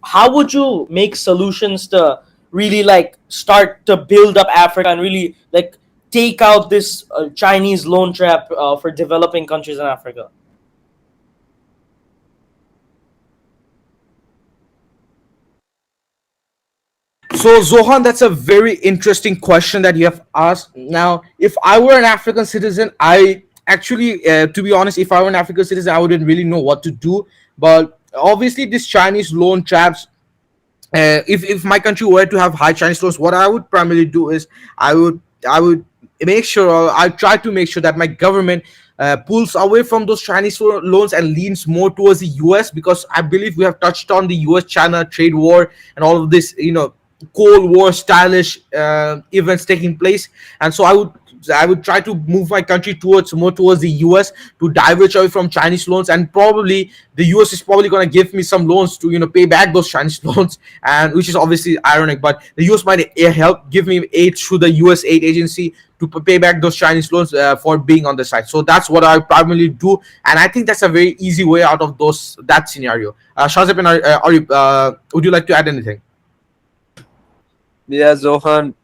How would you make solutions to really like start to build up Africa and really like take out this Chinese loan trap for developing countries in Africa?
So, Zohan, that's a very interesting question that you have asked. Now, if I were an African citizen, I actually, to be honest, if I were an African citizen, I wouldn't really know what to do. But obviously, this Chinese loan traps, if my country were to have high Chinese loans, what I would primarily do is I would make sure, or I try to make sure that my government pulls away from those Chinese loans and leans more towards the US, because I believe we have touched on the US-China trade war and all of this, Cold War stylish events taking place. And so I would try to move my country more towards the US to diverge away from Chinese loans, and probably the US is probably going to give me some loans to pay back those Chinese loans, and which is obviously ironic. But the US might help give me aid through the US aid agency to pay back those Chinese loans for being on the side. So that's what I primarily do, and I think that's a very easy way out of that scenario. Shahzaib and Arif, would you like to add anything?
Yeah, Zohan,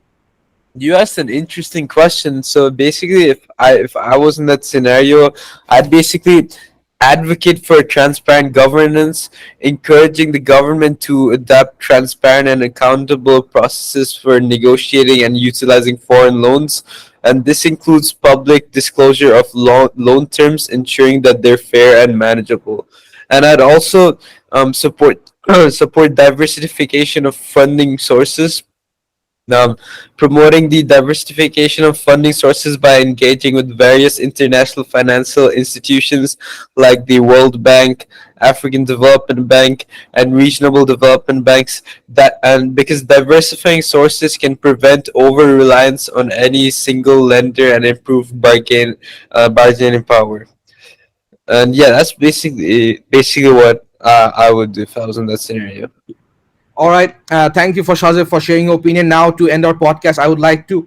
you asked an interesting question. So basically, if I was in that scenario, I'd basically advocate for transparent governance, encouraging the government to adopt transparent and accountable processes for negotiating and utilizing foreign loans. And this includes public disclosure of loan terms, ensuring that they're fair and manageable. And I'd also support support diversification of funding sources, promoting the diversification of funding sources by engaging with various international financial institutions like the World Bank, African Development Bank, and regional development banks. And because diversifying sources can prevent over reliance on any single lender and improve bargaining power. And yeah, that's basically what I would do if I was in that scenario.
All right. Thank you for Shahzaib for sharing your opinion. Now, to end our podcast, I would like to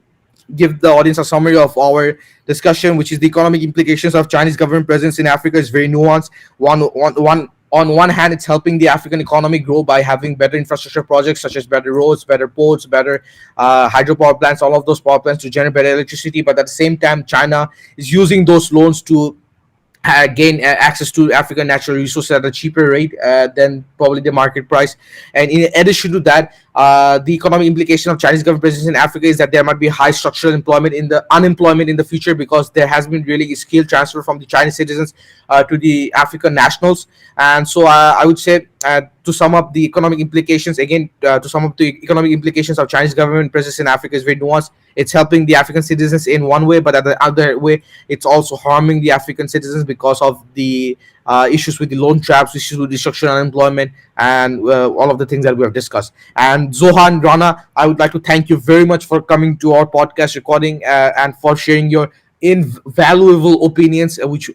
give the audience a summary of our discussion, which is the economic implications of Chinese government presence in Africa is very nuanced. One on one hand, it's helping the African economy grow by having better infrastructure projects such as better roads, better ports, better hydropower plants, all of those power plants to generate better electricity. But at the same time, China is using those loans to gain access to African natural resources at a cheaper rate than probably the market price. And in addition to that, the economic implication of Chinese government presence in Africa is that there might be high structural unemployment in the future, because there has been really skill transfer from the Chinese citizens to the African nationals. And so I would say, to sum up the economic implications again, to sum up the economic implications of Chinese government presence in Africa is very nuanced. It's helping the African citizens in one way, but at the other way, it's also harming the African citizens because of the issues with the loan traps, issues with the structural unemployment, and all of the things that we have discussed. And Zohaan Rana, I would like to thank you very much for coming to our podcast recording and for sharing your invaluable opinions, which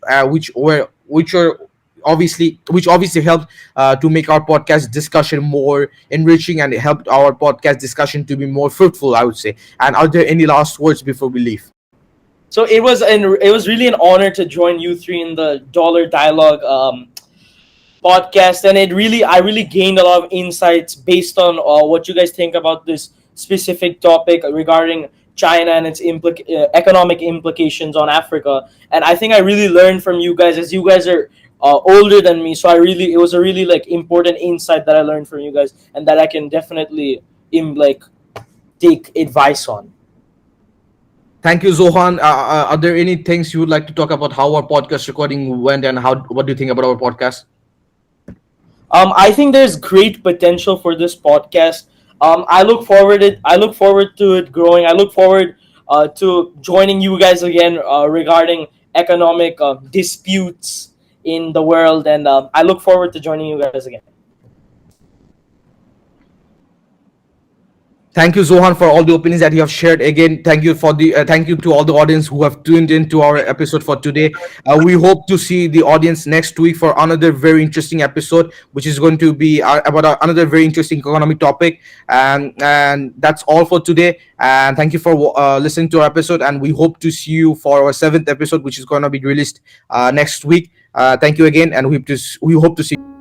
obviously helped to make our podcast discussion more enriching, and it helped our podcast discussion to be more fruitful, I would say. And are there any last words before we leave?
So it was really an honor to join you three in the Dollar Dialogue podcast, and I really gained a lot of insights based on what you guys think about this specific topic regarding China and its economic implications on Africa. And I think I really learned from you guys, as you guys are older than me. So it was a really important insight that I learned from you guys, and that I can definitely take advice on.
Thank you, Zohaan. Are there any things you would like to talk about how our podcast recording went, and what do you think about our podcast?
I think there's great potential for this podcast. I look forward to it growing. I look forward to joining you guys again regarding economic disputes in the world, and I look forward to joining you guys again.
Thank you, Zohaan, for all the opinions that you have shared. Again, thank you to all the audience who have tuned into our episode for today. We hope to see the audience next week for another very interesting episode, which is going to be about another very interesting economic topic. And that's all for today. And thank you for listening to our episode. And we hope to see you for our 7th episode, which is going to be released next week. Thank you again, and we hope to see you.